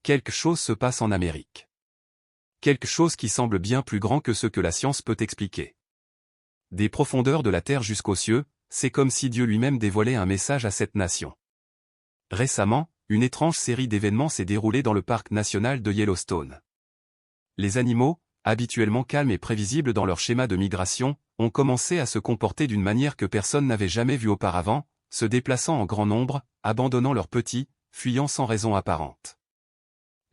quelque chose se passe en Amérique. Quelque chose qui semble bien plus grand que ce que la science peut expliquer. Des profondeurs de la Terre jusqu'aux cieux, c'est comme si Dieu lui-même dévoilait un message à cette nation. Récemment, une étrange série d'événements s'est déroulée dans le parc national de Yellowstone. Les animaux, habituellement calmes et prévisibles dans leur schéma de migration, ont commencé à se comporter d'une manière que personne n'avait jamais vue auparavant, se déplaçant en grand nombre, abandonnant leurs petits, fuyant sans raison apparente.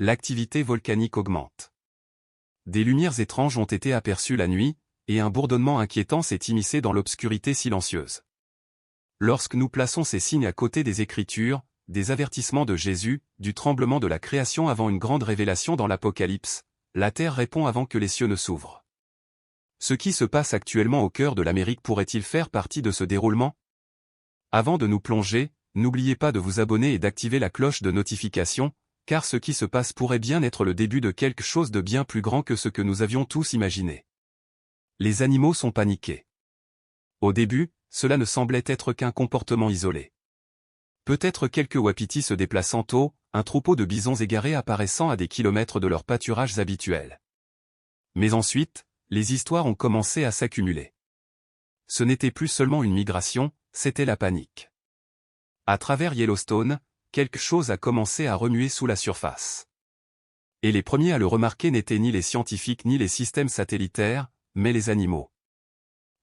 L'activité volcanique augmente. Des lumières étranges ont été aperçues la nuit, et un bourdonnement inquiétant s'est immiscé dans l'obscurité silencieuse. Lorsque nous plaçons ces signes à côté des Écritures, des avertissements de Jésus, du tremblement de la création avant une grande révélation dans l'Apocalypse, la Terre répond avant que les cieux ne s'ouvrent. Ce qui se passe actuellement au cœur de l'Amérique pourrait-il faire partie de ce déroulement? Avant de nous plonger, n'oubliez pas de vous abonner et d'activer la cloche de notification, car ce qui se passe pourrait bien être le début de quelque chose de bien plus grand que ce que nous avions tous imaginé. Les animaux sont paniqués. Au début, cela ne semblait être qu'un comportement isolé. Peut-être quelques wapitis se déplaçant tôt, un troupeau de bisons égarés apparaissant à des kilomètres de leurs pâturages habituels. Mais ensuite, les histoires ont commencé à s'accumuler. Ce n'était plus seulement une migration, c'était la panique. À travers Yellowstone, quelque chose a commencé à remuer sous la surface. Et les premiers à le remarquer n'étaient ni les scientifiques ni les systèmes satellitaires, mais les animaux.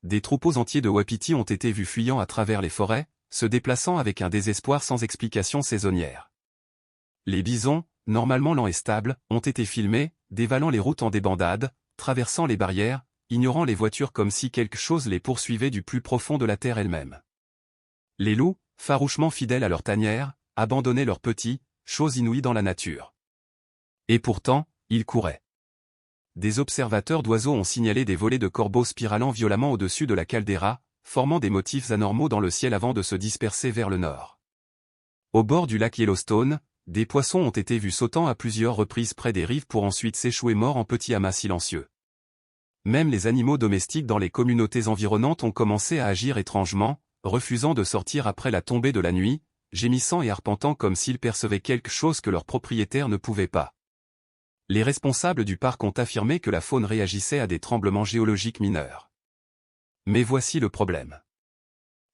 Des troupeaux entiers de wapitis ont été vus fuyant à travers les forêts, se déplaçant avec un désespoir sans explication saisonnière. Les bisons, normalement lents et stables, ont été filmés, dévalant les routes en débandade, traversant les barrières, ignorant les voitures comme si quelque chose les poursuivait du plus profond de la terre elle-même. Les loups, farouchement fidèles à leur tanière, abandonnaient leurs petits, chose inouïe dans la nature. Et pourtant, ils couraient. Des observateurs d'oiseaux ont signalé des volées de corbeaux spiralant violemment au-dessus de la caldeira, formant des motifs anormaux dans le ciel avant de se disperser vers le nord. Au bord du lac Yellowstone, des poissons ont été vus sautant à plusieurs reprises près des rives pour ensuite s'échouer morts en petits amas silencieux. Même les animaux domestiques dans les communautés environnantes ont commencé à agir étrangement, refusant de sortir après la tombée de la nuit, gémissant et arpentant comme s'ils percevaient quelque chose que leurs propriétaires ne pouvaient pas. Les responsables du parc ont affirmé que la faune réagissait à des tremblements géologiques mineurs. Mais voici le problème.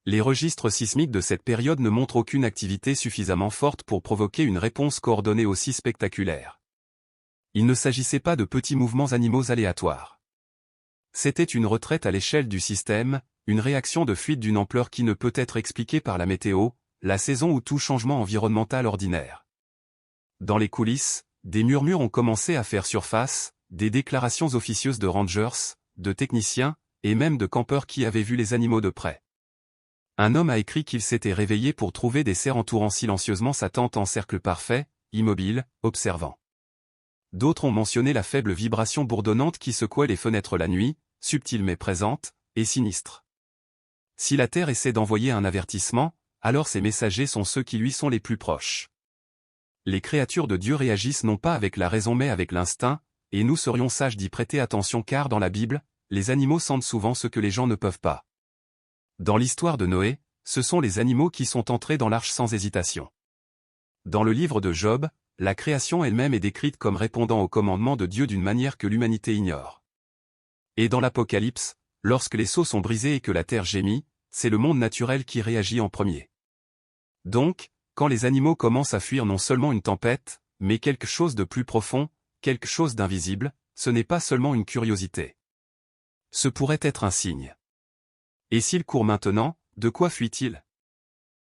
Les registres sismiques de cette période ne montrent aucune activité suffisamment forte pour provoquer une réponse coordonnée aussi spectaculaire. Il ne s'agissait pas de petits mouvements animaux aléatoires. C'était une retraite à l'échelle du système, une réaction de fuite d'une ampleur qui ne peut être expliquée par la météo, la saison ou tout changement environnemental ordinaire. Dans les coulisses, des murmures ont commencé à faire surface, des déclarations officieuses de rangers, de techniciens, et même de campeurs qui avaient vu les animaux de près. Un homme a écrit qu'il s'était réveillé pour trouver des cerfs entourant silencieusement sa tente en cercle parfait, immobile, observant. D'autres ont mentionné la faible vibration bourdonnante qui secouait les fenêtres la nuit, subtile mais présente, et sinistre. Si la Terre essaie d'envoyer un avertissement, alors ses messagers sont ceux qui lui sont les plus proches. Les créatures de Dieu réagissent non pas avec la raison mais avec l'instinct, et nous serions sages d'y prêter attention car dans la Bible, les animaux sentent souvent ce que les gens ne peuvent pas. Dans l'histoire de Noé, ce sont les animaux qui sont entrés dans l'arche sans hésitation. Dans le livre de Job, la création elle-même est décrite comme répondant au commandement de Dieu d'une manière que l'humanité ignore. Et dans l'Apocalypse, lorsque les sceaux sont brisés et que la terre gémit, c'est le monde naturel qui réagit en premier. Donc, quand les animaux commencent à fuir non seulement une tempête, mais quelque chose de plus profond, quelque chose d'invisible, ce n'est pas seulement une curiosité. Ce pourrait être un signe. Et s'il court maintenant, de quoi fuit-il?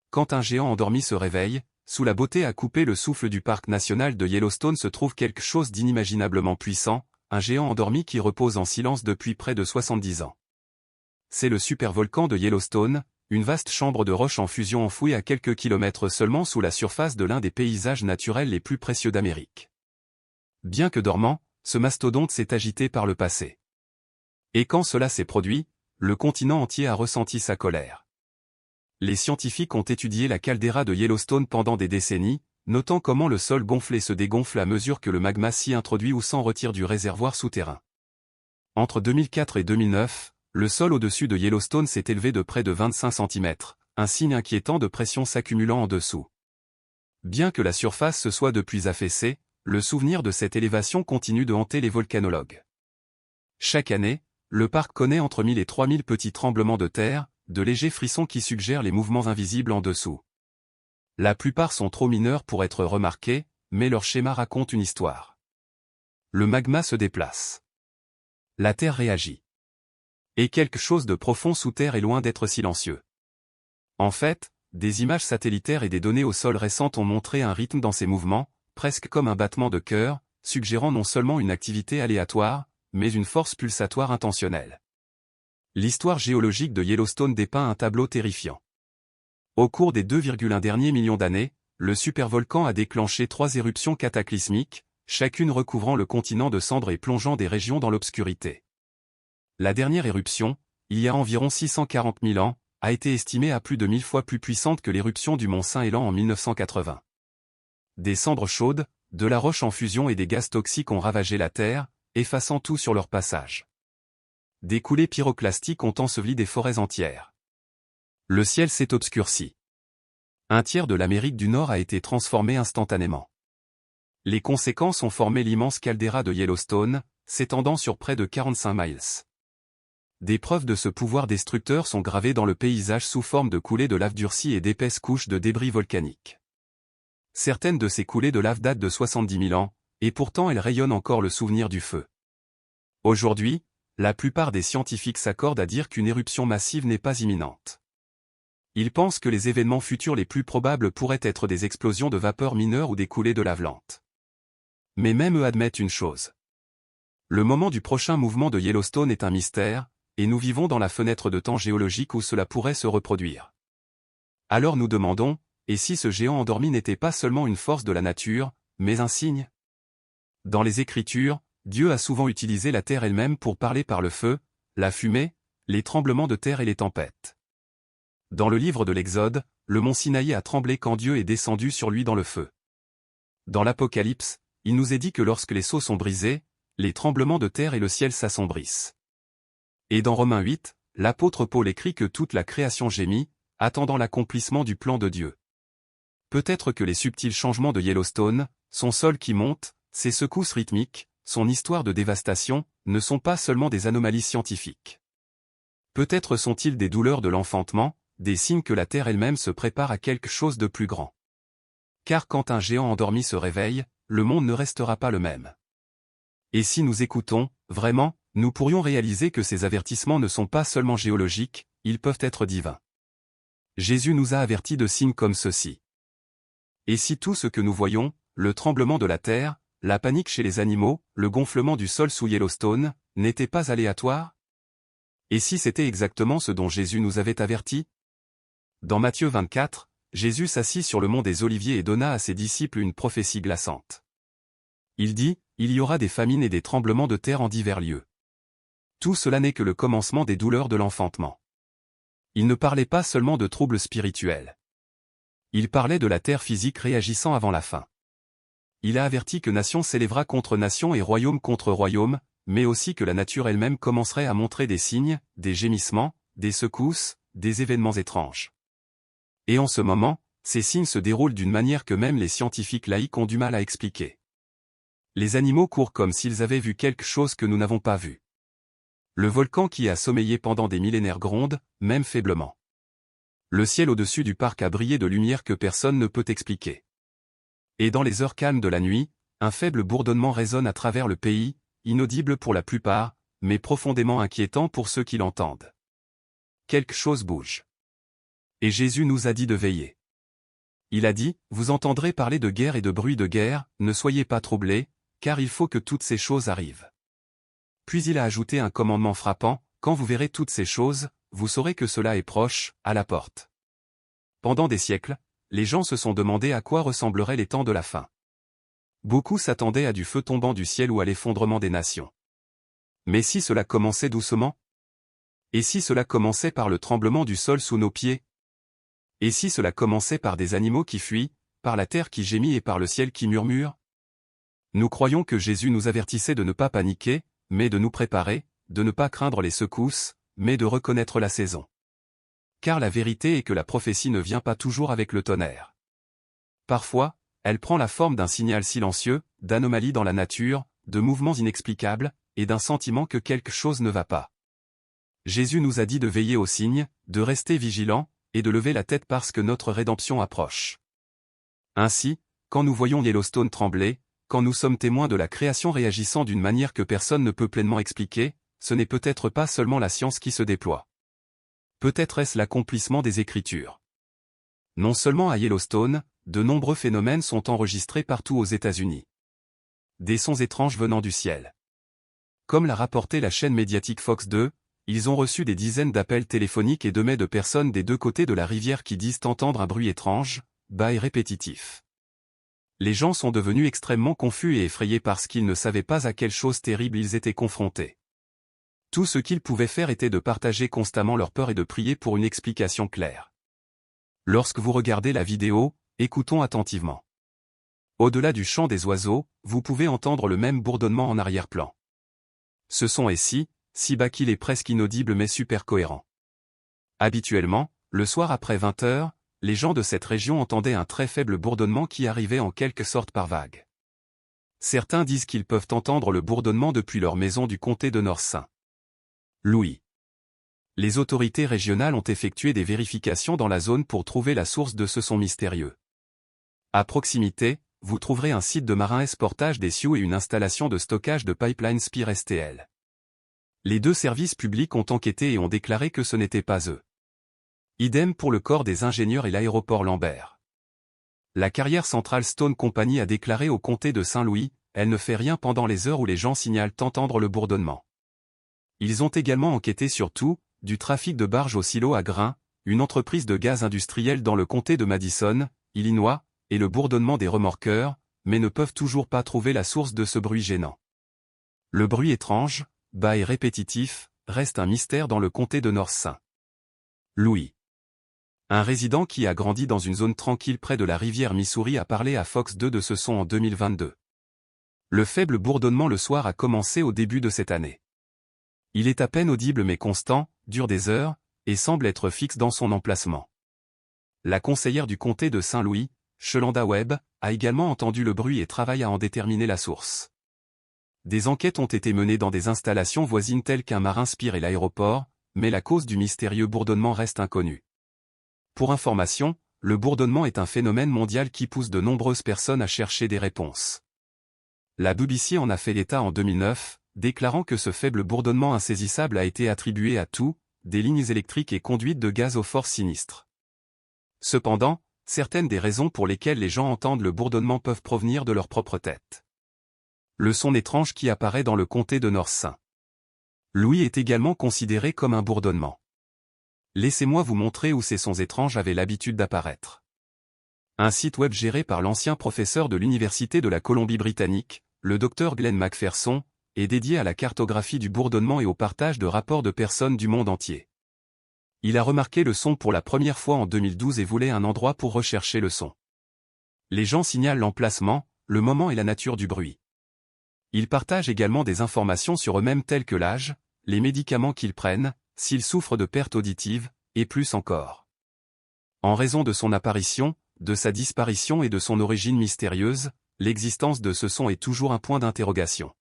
Quand un géant endormi se réveille, sous la beauté à couper le souffle du parc national de Yellowstone se trouve quelque chose d'inimaginablement puissant, un géant endormi qui repose en silence depuis près de 70 ans. C'est le supervolcan de Yellowstone, une vaste chambre de roches en fusion enfouie à quelques kilomètres seulement sous la surface de l'un des paysages naturels les plus précieux d'Amérique. Bien que dormant, ce mastodonte s'est agité par le passé. Et quand cela s'est produit, le continent entier a ressenti sa colère. Les scientifiques ont étudié la caldeira de Yellowstone pendant des décennies, notant comment le sol gonfle et se dégonfle à mesure que le magma s'y introduit ou s'en retire du réservoir souterrain. Entre 2004 et 2009, le sol au-dessus de Yellowstone s'est élevé de près de 25 cm, un signe inquiétant de pression s'accumulant en dessous. Bien que la surface se soit depuis affaissée, le souvenir de cette élévation continue de hanter les volcanologues. Chaque année, le parc connaît entre 1000 et 3000 petits tremblements de terre, de légers frissons qui suggèrent les mouvements invisibles en dessous. La plupart sont trop mineurs pour être remarqués, mais leur schéma raconte une histoire. Le magma se déplace. La Terre réagit. Et quelque chose de profond sous terre est loin d'être silencieux. En fait, des images satellitaires et des données au sol récentes ont montré un rythme dans ces mouvements, presque comme un battement de cœur, suggérant non seulement une activité aléatoire, mais une force pulsatoire intentionnelle. L'histoire géologique de Yellowstone dépeint un tableau terrifiant. Au cours des 2,1 derniers millions d'années, le supervolcan a déclenché 3 éruptions cataclysmiques, chacune recouvrant le continent de cendres et plongeant des régions dans l'obscurité. La dernière éruption, il y a environ 640 000 ans, a été estimée à plus de 1000 fois plus puissante que l'éruption du mont Saint-Hélan en 1980. Des cendres chaudes, de la roche en fusion et des gaz toxiques ont ravagé la Terre, effaçant tout sur leur passage. Des coulées pyroclastiques ont enseveli des forêts entières. Le ciel s'est obscurci. Un tiers de l'Amérique du Nord a été transformé instantanément. Les conséquences ont formé l'immense caldeira de Yellowstone, s'étendant sur près de 45 miles. Des preuves de ce pouvoir destructeur sont gravées dans le paysage sous forme de coulées de lave durcie et d'épaisses couches de débris volcaniques. Certaines de ces coulées de lave datent de 70 000 ans, et pourtant elles rayonnent encore le souvenir du feu. Aujourd'hui, la plupart des scientifiques s'accordent à dire qu'une éruption massive n'est pas imminente. Ils pensent que les événements futurs les plus probables pourraient être des explosions de vapeur mineures ou des coulées de lave lente. Mais même eux admettent une chose. Le moment du prochain mouvement de Yellowstone est un mystère, et nous vivons dans la fenêtre de temps géologique où cela pourrait se reproduire. Alors nous demandons, et si ce géant endormi n'était pas seulement une force de la nature, mais un signe? Dans les Écritures, Dieu a souvent utilisé la terre elle-même pour parler par le feu, la fumée, les tremblements de terre et les tempêtes. Dans le livre de l'Exode, le mont Sinaï a tremblé quand Dieu est descendu sur lui dans le feu. Dans l'Apocalypse, il nous est dit que lorsque les sceaux sont brisés, les tremblements de terre et le ciel s'assombrissent. Et dans Romains 8, l'apôtre Paul écrit que toute la création gémit, attendant l'accomplissement du plan de Dieu. Peut-être que les subtils changements de Yellowstone, son sol qui monte, ses secousses rythmiques, son histoire de dévastation, ne sont pas seulement des anomalies scientifiques. Peut-être sont-ils des douleurs de l'enfantement, des signes que la Terre elle-même se prépare à quelque chose de plus grand. Car quand un géant endormi se réveille, le monde ne restera pas le même. Et si nous écoutons, vraiment, nous pourrions réaliser que ces avertissements ne sont pas seulement géologiques, ils peuvent être divins. Jésus nous a avertis de signes comme ceux-ci. Et si tout ce que nous voyons, le tremblement de la terre, la panique chez les animaux, le gonflement du sol sous Yellowstone, n'était pas aléatoire? Et si c'était exactement ce dont Jésus nous avait avertis? Dans Matthieu 24, Jésus s'assit sur le mont des Oliviers et donna à ses disciples une prophétie glaçante. Il dit, il y aura des famines et des tremblements de terre en divers lieux. Tout cela n'est que le commencement des douleurs de l'enfantement. Il ne parlait pas seulement de troubles spirituels. Il parlait de la terre physique réagissant avant la fin. Il a averti que nation s'élèvera contre nation et royaume contre royaume, mais aussi que la nature elle-même commencerait à montrer des signes, des gémissements, des secousses, des événements étranges. Et en ce moment, ces signes se déroulent d'une manière que même les scientifiques laïcs ont du mal à expliquer. Les animaux courent comme s'ils avaient vu quelque chose que nous n'avons pas vu. Le volcan qui a sommeillé pendant des millénaires gronde, même faiblement. Le ciel au-dessus du parc a brillé de lumière que personne ne peut expliquer. Et dans les heures calmes de la nuit, un faible bourdonnement résonne à travers le pays, inaudible pour la plupart, mais profondément inquiétant pour ceux qui l'entendent. Quelque chose bouge. Et Jésus nous a dit de veiller. Il a dit, vous entendrez parler de guerre et de bruit de guerre, ne soyez pas troublés, car il faut que toutes ces choses arrivent. Puis il a ajouté un commandement frappant, quand vous verrez toutes ces choses, vous saurez que cela est proche, à la porte. Pendant des siècles, les gens se sont demandé à quoi ressembleraient les temps de la fin. Beaucoup s'attendaient à du feu tombant du ciel ou à l'effondrement des nations. Mais si cela commençait doucement? Et si cela commençait par le tremblement du sol sous nos pieds? Et si cela commençait par des animaux qui fuient, par la terre qui gémit et par le ciel qui murmure? Nous croyons que Jésus nous avertissait de ne pas paniquer, mais de nous préparer, de ne pas craindre les secousses, mais de reconnaître la saison. Car la vérité est que la prophétie ne vient pas toujours avec le tonnerre. Parfois, Elle prend la forme d'un signal silencieux, d'anomalies dans la nature, de mouvements inexplicables, et d'un sentiment que quelque chose ne va pas. Jésus nous a dit de veiller aux signes, de rester vigilants, et de lever la tête parce que notre rédemption approche. Ainsi, quand nous voyons Yellowstone trembler, quand nous sommes témoins de la création réagissant d'une manière que personne ne peut pleinement expliquer, ce n'est peut-être pas seulement la science qui se déploie. Peut-être est-ce l'accomplissement des Écritures. Non seulement à Yellowstone, de nombreux phénomènes sont enregistrés partout aux États-Unis. Des sons étranges venant du ciel. Comme l'a rapporté la chaîne médiatique Fox 2, ils ont reçu des dizaines d'appels téléphoniques et de personnes des deux côtés de la rivière qui disent entendre un bruit étrange, bas et répétitif. Les gens sont devenus extrêmement confus et effrayés parce qu'ils ne savaient pas à quelle chose terrible ils étaient confrontés. Tout ce qu'ils pouvaient faire était de partager constamment leur peur et de prier pour une explication claire. Lorsque vous regardez la vidéo, écoutons attentivement. Au-delà du chant des oiseaux, vous pouvez entendre le même bourdonnement en arrière-plan. Ce son est si bas qu'il est presque inaudible mais super cohérent. Habituellement, le soir après 20 heures, les gens de cette région entendaient un très faible bourdonnement qui arrivait en quelque sorte par vague. Certains disent qu'ils peuvent entendre le bourdonnement depuis leur maison du comté de North St. Louis. Les autorités régionales ont effectué des vérifications dans la zone pour trouver la source de ce son mystérieux. À proximité, vous trouverez un site de marins portage des Sioux et une installation de stockage de pipeline Spear STL. Les deux services publics ont enquêté et ont déclaré que ce n'était pas eux. Idem pour le corps des ingénieurs et l'aéroport Lambert. La carrière Central Stone Company a déclaré au comté de Saint-Louis, elle ne fait rien pendant les heures où les gens signalent entendre le bourdonnement. Ils ont également enquêté sur tout, du trafic de barges au silo à grains, une entreprise de gaz industriel dans le comté de Madison, Illinois, et le bourdonnement des remorqueurs, mais ne peuvent toujours pas trouver la source de ce bruit gênant. Le bruit étrange, bas et répétitif, reste un mystère dans le comté de North St. Louis. Un résident qui a grandi dans une zone tranquille près de la rivière Missouri a parlé à Fox 2 de ce son en 2022. Le faible bourdonnement le soir a commencé au début de cette année. Il est à peine audible mais constant, dure des heures, et semble être fixe dans son emplacement. La conseillère du comté de Saint-Louis, Shelanda Webb, a également entendu le bruit et travaille à en déterminer la source. Des enquêtes ont été menées dans des installations voisines telles qu'un marin Spear et l'aéroport, mais la cause du mystérieux bourdonnement reste inconnue. Pour information, le bourdonnement est un phénomène mondial qui pousse de nombreuses personnes à chercher des réponses. La BBC en a fait l'état en 2009, déclarant que ce faible bourdonnement insaisissable a été attribué à tout, des lignes électriques et conduites de gaz aux forces sinistres. Cependant, certaines des raisons pour lesquelles les gens entendent le bourdonnement peuvent provenir de leur propre tête. Le son étrange qui apparaît dans le comté de North St. Louis est également considéré comme un bourdonnement. Laissez-moi vous montrer où ces sons étranges avaient l'habitude d'apparaître. Un site web géré par l'ancien professeur de l'Université de la Colombie-Britannique, le Dr Glenn Macpherson, est dédié à la cartographie du bourdonnement et au partage de rapports de personnes du monde entier. Il a remarqué le son pour la première fois en 2012 et voulait un endroit pour rechercher le son. Les gens signalent l'emplacement, le moment et la nature du bruit. Ils partagent également des informations sur eux-mêmes telles que l'âge, les médicaments qu'ils prennent, s'ils souffrent de pertes auditives, et plus encore. En raison de son apparition, de sa disparition et de son origine mystérieuse, l'existence de ce son est toujours un point d'interrogation.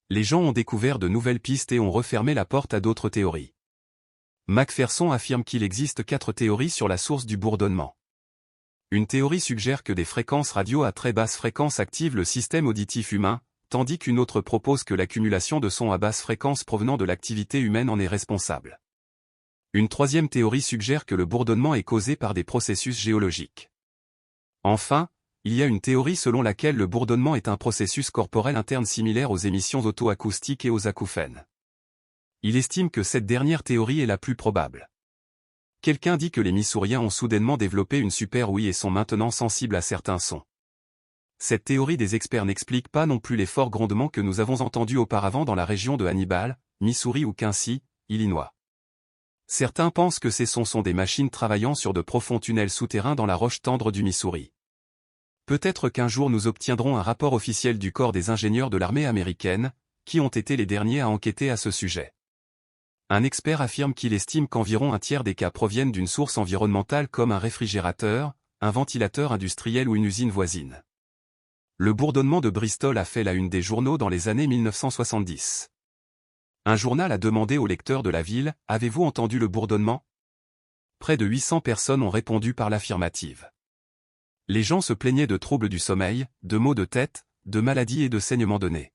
Les gens ont découvert de nouvelles pistes et ont refermé la porte à d'autres théories. Macpherson affirme qu'il existe 4 théories sur la source du bourdonnement. Une théorie suggère que des fréquences radio à très basse fréquence activent le système auditif humain, tandis qu'une autre propose que l'accumulation de sons à basse fréquence provenant de l'activité humaine en est responsable. Une troisième théorie suggère que le bourdonnement est causé par des processus géologiques. Enfin, il y a une théorie selon laquelle le bourdonnement est un processus corporel interne similaire aux émissions auto-acoustiques et aux acouphènes. Il estime que cette dernière théorie est la plus probable. Quelqu'un dit que les Missouriens ont soudainement développé une super ouïe et sont maintenant sensibles à certains sons. Cette théorie des experts n'explique pas non plus les forts grondements que nous avons entendus auparavant dans la région de Hannibal, Missouri ou Quincy, Illinois. Certains pensent que ces sons sont des machines travaillant sur de profonds tunnels souterrains dans la roche tendre du Missouri. Peut-être qu'un jour nous obtiendrons un rapport officiel du corps des ingénieurs de l'armée américaine, qui ont été les derniers à enquêter à ce sujet. Un expert affirme qu'il estime qu'environ un tiers des cas proviennent d'une source environnementale comme un réfrigérateur, un ventilateur industriel ou une usine voisine. Le bourdonnement de Bristol a fait la une des journaux dans les années 1970. Un journal a demandé aux lecteurs de la ville « Avez-vous entendu le bourdonnement ?» Près de 800 personnes ont répondu par l'affirmative. Les gens se plaignaient de troubles du sommeil, de maux de tête, de maladies et de saignements de nez.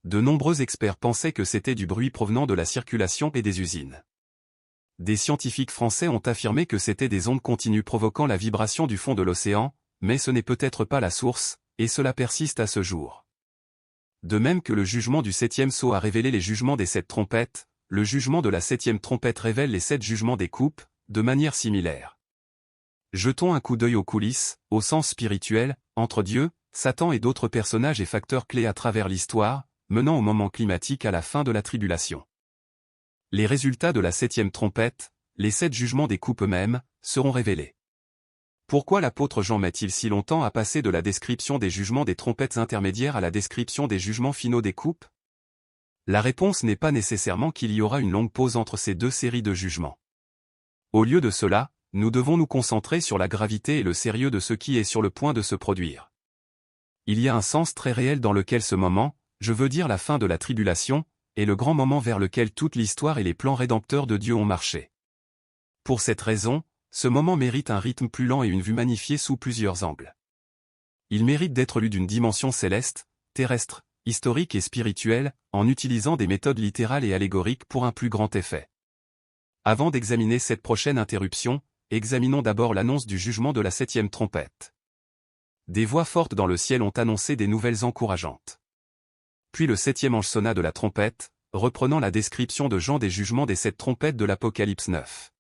De nombreux experts pensaient que c'était du bruit provenant de la circulation et des usines. Des scientifiques français ont affirmé que c'était des ondes continues provoquant la vibration du fond de l'océan, mais ce n'est peut-être pas la source, et cela persiste à ce jour. De même que le jugement du 7e sceau a révélé les jugements des 7 trompettes, le jugement de la 7e trompette révèle les 7 jugements des coupes, de manière similaire. Jetons un coup d'œil aux coulisses, au sens spirituel, entre Dieu, Satan et d'autres personnages et facteurs clés à travers l'histoire, menant au moment climatique à la fin de la tribulation. Les résultats de la 7e trompette, les 7 jugements des coupes eux-mêmes, seront révélés. Pourquoi l'apôtre Jean met-il si longtemps à passer de la description des jugements des trompettes intermédiaires à la description des jugements finaux des coupes? La réponse n'est pas nécessairement qu'il y aura une longue pause entre ces deux séries de jugements. Au lieu de cela, nous devons nous concentrer sur la gravité et le sérieux de ce qui est sur le point de se produire. Il y a un sens très réel dans lequel ce moment, je veux dire la fin de la tribulation, est le grand moment vers lequel toute l'histoire et les plans rédempteurs de Dieu ont marché. Pour cette raison, ce moment mérite un rythme plus lent et une vue magnifiée sous plusieurs angles. Il mérite d'être lu d'une dimension céleste, terrestre, historique et spirituelle, en utilisant des méthodes littérales et allégoriques pour un plus grand effet. Avant d'examiner cette prochaine interruption, examinons d'abord l'annonce du jugement de la 7e trompette. Des voix fortes dans le ciel ont annoncé des nouvelles encourageantes. Puis le 7e ange sonna de la trompette, reprenant la description de Jean des jugements des 7 trompettes de l'Apocalypse 9.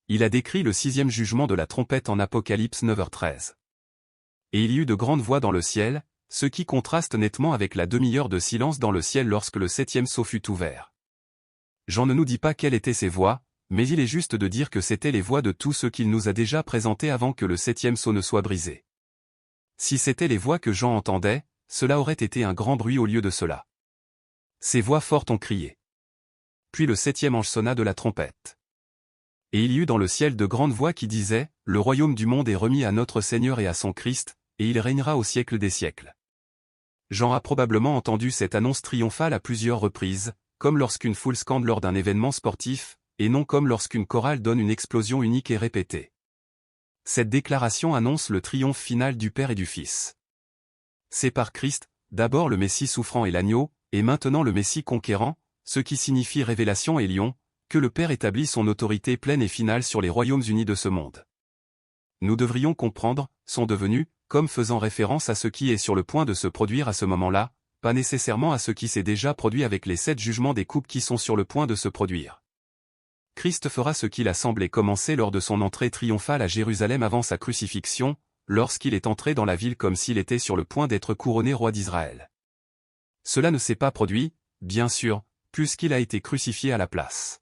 Il a décrit le 6e jugement de la trompette en Apocalypse 9h13. Et il y eut de grandes voix dans le ciel, ce qui contraste nettement avec la demi-heure de silence dans le ciel lorsque le 7e sceau fut ouvert. Jean ne nous dit pas quelles étaient ces voix, mais il est juste de dire que c'étaient les voix de tous ceux qu'il nous a déjà présentés avant que le 7e sceau ne soit brisé. Si c'étaient les voix que Jean entendait, cela aurait été un grand bruit au lieu de cela. Ces voix fortes ont crié. Puis le 7e ange sonna de la trompette. Et il y eut dans le ciel de grandes voix qui disaient, « Le royaume du monde est remis à notre Seigneur et à son Christ, et il régnera au siècle des siècles. » Jean a probablement entendu cette annonce triomphale à plusieurs reprises, comme lorsqu'une foule scande lors d'un événement sportif, et non comme lorsqu'une chorale donne une explosion unique et répétée. Cette déclaration annonce le triomphe final du Père et du Fils. C'est par Christ, d'abord le Messie souffrant et l'agneau, et maintenant le Messie conquérant, ce qui signifie révélation et lion, que le Père établit son autorité pleine et finale sur les royaumes unis de ce monde. Nous devrions comprendre, sont devenus, comme faisant référence à ce qui est sur le point de se produire à ce moment-là, pas nécessairement à ce qui s'est déjà produit avec les 7 jugements des coupes qui sont sur le point de se produire. Christ fera ce qu'il a semblé commencer lors de son entrée triomphale à Jérusalem avant sa crucifixion, lorsqu'il est entré dans la ville comme s'il était sur le point d'être couronné roi d'Israël. Cela ne s'est pas produit, bien sûr, puisqu'il a été crucifié à la place.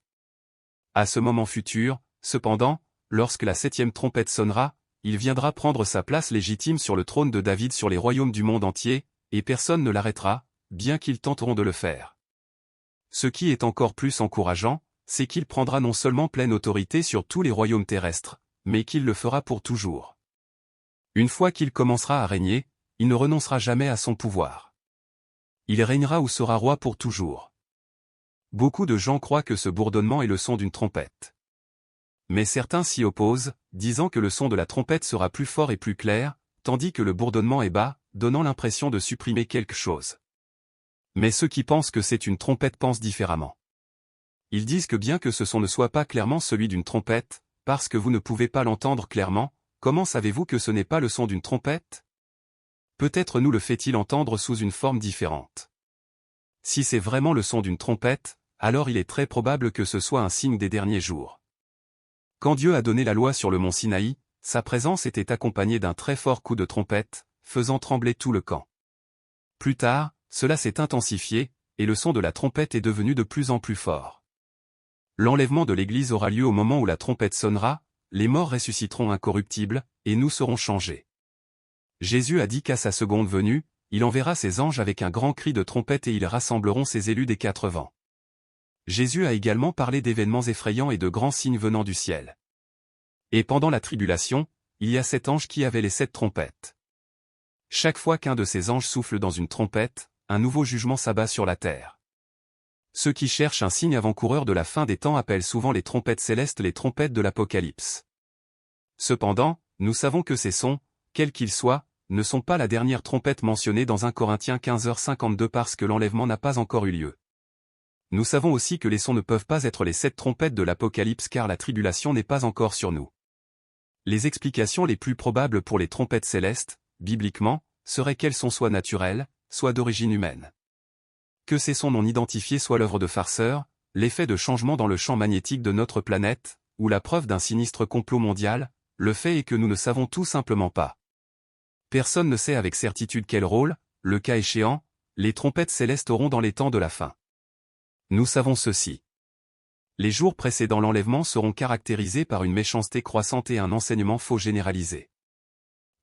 À ce moment futur, cependant, lorsque la 7e trompette sonnera, il viendra prendre sa place légitime sur le trône de David sur les royaumes du monde entier, et personne ne l'arrêtera, bien qu'ils tenteront de le faire. Ce qui est encore plus encourageant, c'est qu'il prendra non seulement pleine autorité sur tous les royaumes terrestres, mais qu'il le fera pour toujours. Une fois qu'il commencera à régner, il ne renoncera jamais à son pouvoir. Il régnera ou sera roi pour toujours. Beaucoup de gens croient que ce bourdonnement est le son d'une trompette. Mais certains s'y opposent, disant que le son de la trompette sera plus fort et plus clair, tandis que le bourdonnement est bas, donnant l'impression de supprimer quelque chose. Mais ceux qui pensent que c'est une trompette pensent différemment. Ils disent que bien que ce son ne soit pas clairement celui d'une trompette, parce que vous ne pouvez pas l'entendre clairement, comment savez-vous que ce n'est pas le son d'une trompette? Peut-être nous le fait-il entendre sous une forme différente. Si c'est vraiment le son d'une trompette, alors il est très probable que ce soit un signe des derniers jours. Quand Dieu a donné la loi sur le mont Sinaï, sa présence était accompagnée d'un très fort coup de trompette, faisant trembler tout le camp. Plus tard, cela s'est intensifié, et le son de la trompette est devenu de plus en plus fort. L'enlèvement de l'Église aura lieu au moment où la trompette sonnera, les morts ressusciteront incorruptibles, et nous serons changés. Jésus a dit qu'à sa seconde venue, il enverra ses anges avec un grand cri de trompette et ils rassembleront ses élus des 4 vents. Jésus a également parlé d'événements effrayants et de grands signes venant du ciel. Et pendant la tribulation, il y a 7 anges qui avaient les 7 trompettes. Chaque fois qu'un de ces anges souffle dans une trompette, un nouveau jugement s'abat sur la terre. Ceux qui cherchent un signe avant-coureur de la fin des temps appellent souvent les trompettes célestes les trompettes de l'Apocalypse. Cependant, nous savons que ces sons, quels qu'ils soient, ne sont pas la dernière trompette mentionnée dans 1 Corinthiens 15h52 parce que l'enlèvement n'a pas encore eu lieu. Nous savons aussi que les sons ne peuvent pas être les 7 trompettes de l'Apocalypse car la tribulation n'est pas encore sur nous. Les explications les plus probables pour les trompettes célestes, bibliquement, seraient qu'elles sont soit naturelles, soit d'origine humaine. Que ces sons non identifiés soient l'œuvre de farceurs, l'effet de changement dans le champ magnétique de notre planète, ou la preuve d'un sinistre complot mondial, le fait est que nous ne savons tout simplement pas. Personne ne sait avec certitude quel rôle, le cas échéant, les trompettes célestes auront dans les temps de la fin. Nous savons ceci. Les jours précédant l'enlèvement seront caractérisés par une méchanceté croissante et un enseignement faux généralisé.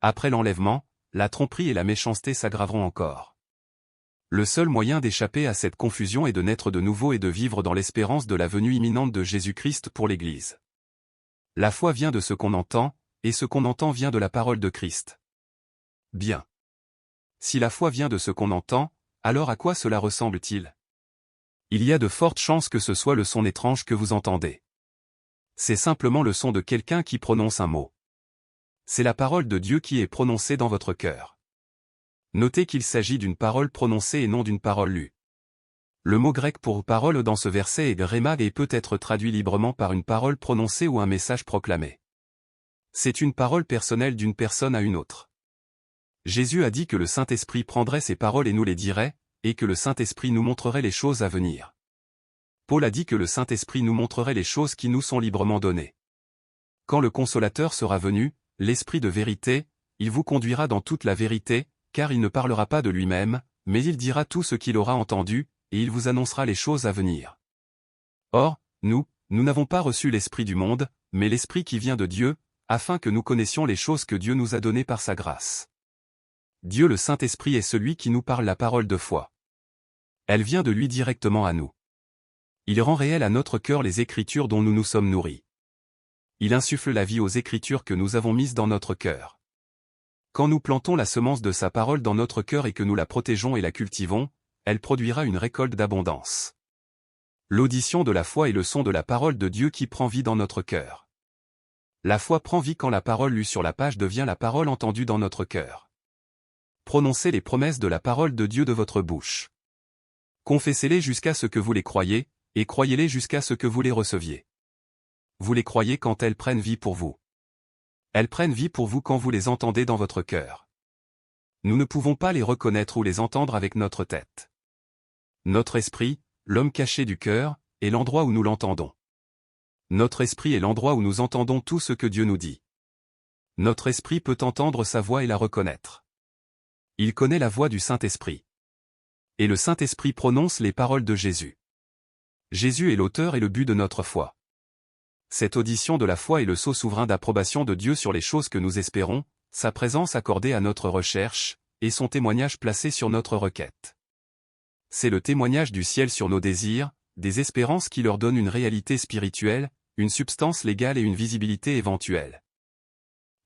Après l'enlèvement, la tromperie et la méchanceté s'aggraveront encore. Le seul moyen d'échapper à cette confusion est de naître de nouveau et de vivre dans l'espérance de la venue imminente de Jésus-Christ pour l'Église. La foi vient de ce qu'on entend, et ce qu'on entend vient de la parole de Christ. Bien. Si la foi vient de ce qu'on entend, alors à quoi cela ressemble-t-il? Il y a de fortes chances que ce soit le son étrange que vous entendez. C'est simplement le son de quelqu'un qui prononce un mot. C'est la parole de Dieu qui est prononcée dans votre cœur. Notez qu'il s'agit d'une parole prononcée et non d'une parole lue. Le mot grec pour parole dans ce verset est gréma et peut être traduit librement par une parole prononcée ou un message proclamé. C'est une parole personnelle d'une personne à une autre. Jésus a dit que le Saint-Esprit prendrait ces paroles et nous les dirait, et que le Saint-Esprit nous montrerait les choses à venir. Paul a dit que le Saint-Esprit nous montrerait les choses qui nous sont librement données. Quand le Consolateur sera venu, l'Esprit de vérité, il vous conduira dans toute la vérité, car il ne parlera pas de lui-même, mais il dira tout ce qu'il aura entendu, et il vous annoncera les choses à venir. Or, nous n'avons pas reçu l'Esprit du monde, mais l'Esprit qui vient de Dieu, afin que nous connaissions les choses que Dieu nous a données par sa grâce. Dieu le Saint-Esprit est celui qui nous parle la parole de foi. Elle vient de lui directement à nous. Il rend réel à notre cœur les Écritures dont nous nous sommes nourris. Il insuffle la vie aux Écritures que nous avons mises dans notre cœur. Quand nous plantons la semence de sa parole dans notre cœur et que nous la protégeons et la cultivons, elle produira une récolte d'abondance. L'audition de la foi est le son de la parole de Dieu qui prend vie dans notre cœur. La foi prend vie quand la parole lue sur la page devient la parole entendue dans notre cœur. Prononcez les promesses de la parole de Dieu de votre bouche. Confessez-les jusqu'à ce que vous les croyiez, et croyez-les jusqu'à ce que vous les receviez. Vous les croyez quand elles prennent vie pour vous. Elles prennent vie pour vous quand vous les entendez dans votre cœur. Nous ne pouvons pas les reconnaître ou les entendre avec notre tête. Notre esprit, l'homme caché du cœur, est l'endroit où nous l'entendons. Notre esprit est l'endroit où nous entendons tout ce que Dieu nous dit. Notre esprit peut entendre sa voix et la reconnaître. Il connaît la voix du Saint-Esprit. Et le Saint-Esprit prononce les paroles de Jésus. Jésus est l'auteur et le but de notre foi. Cette audition de la foi est le sceau souverain d'approbation de Dieu sur les choses que nous espérons, sa présence accordée à notre recherche, et son témoignage placé sur notre requête. C'est le témoignage du ciel sur nos désirs, des espérances qui leur donnent une réalité spirituelle, une substance légale et une visibilité éventuelle.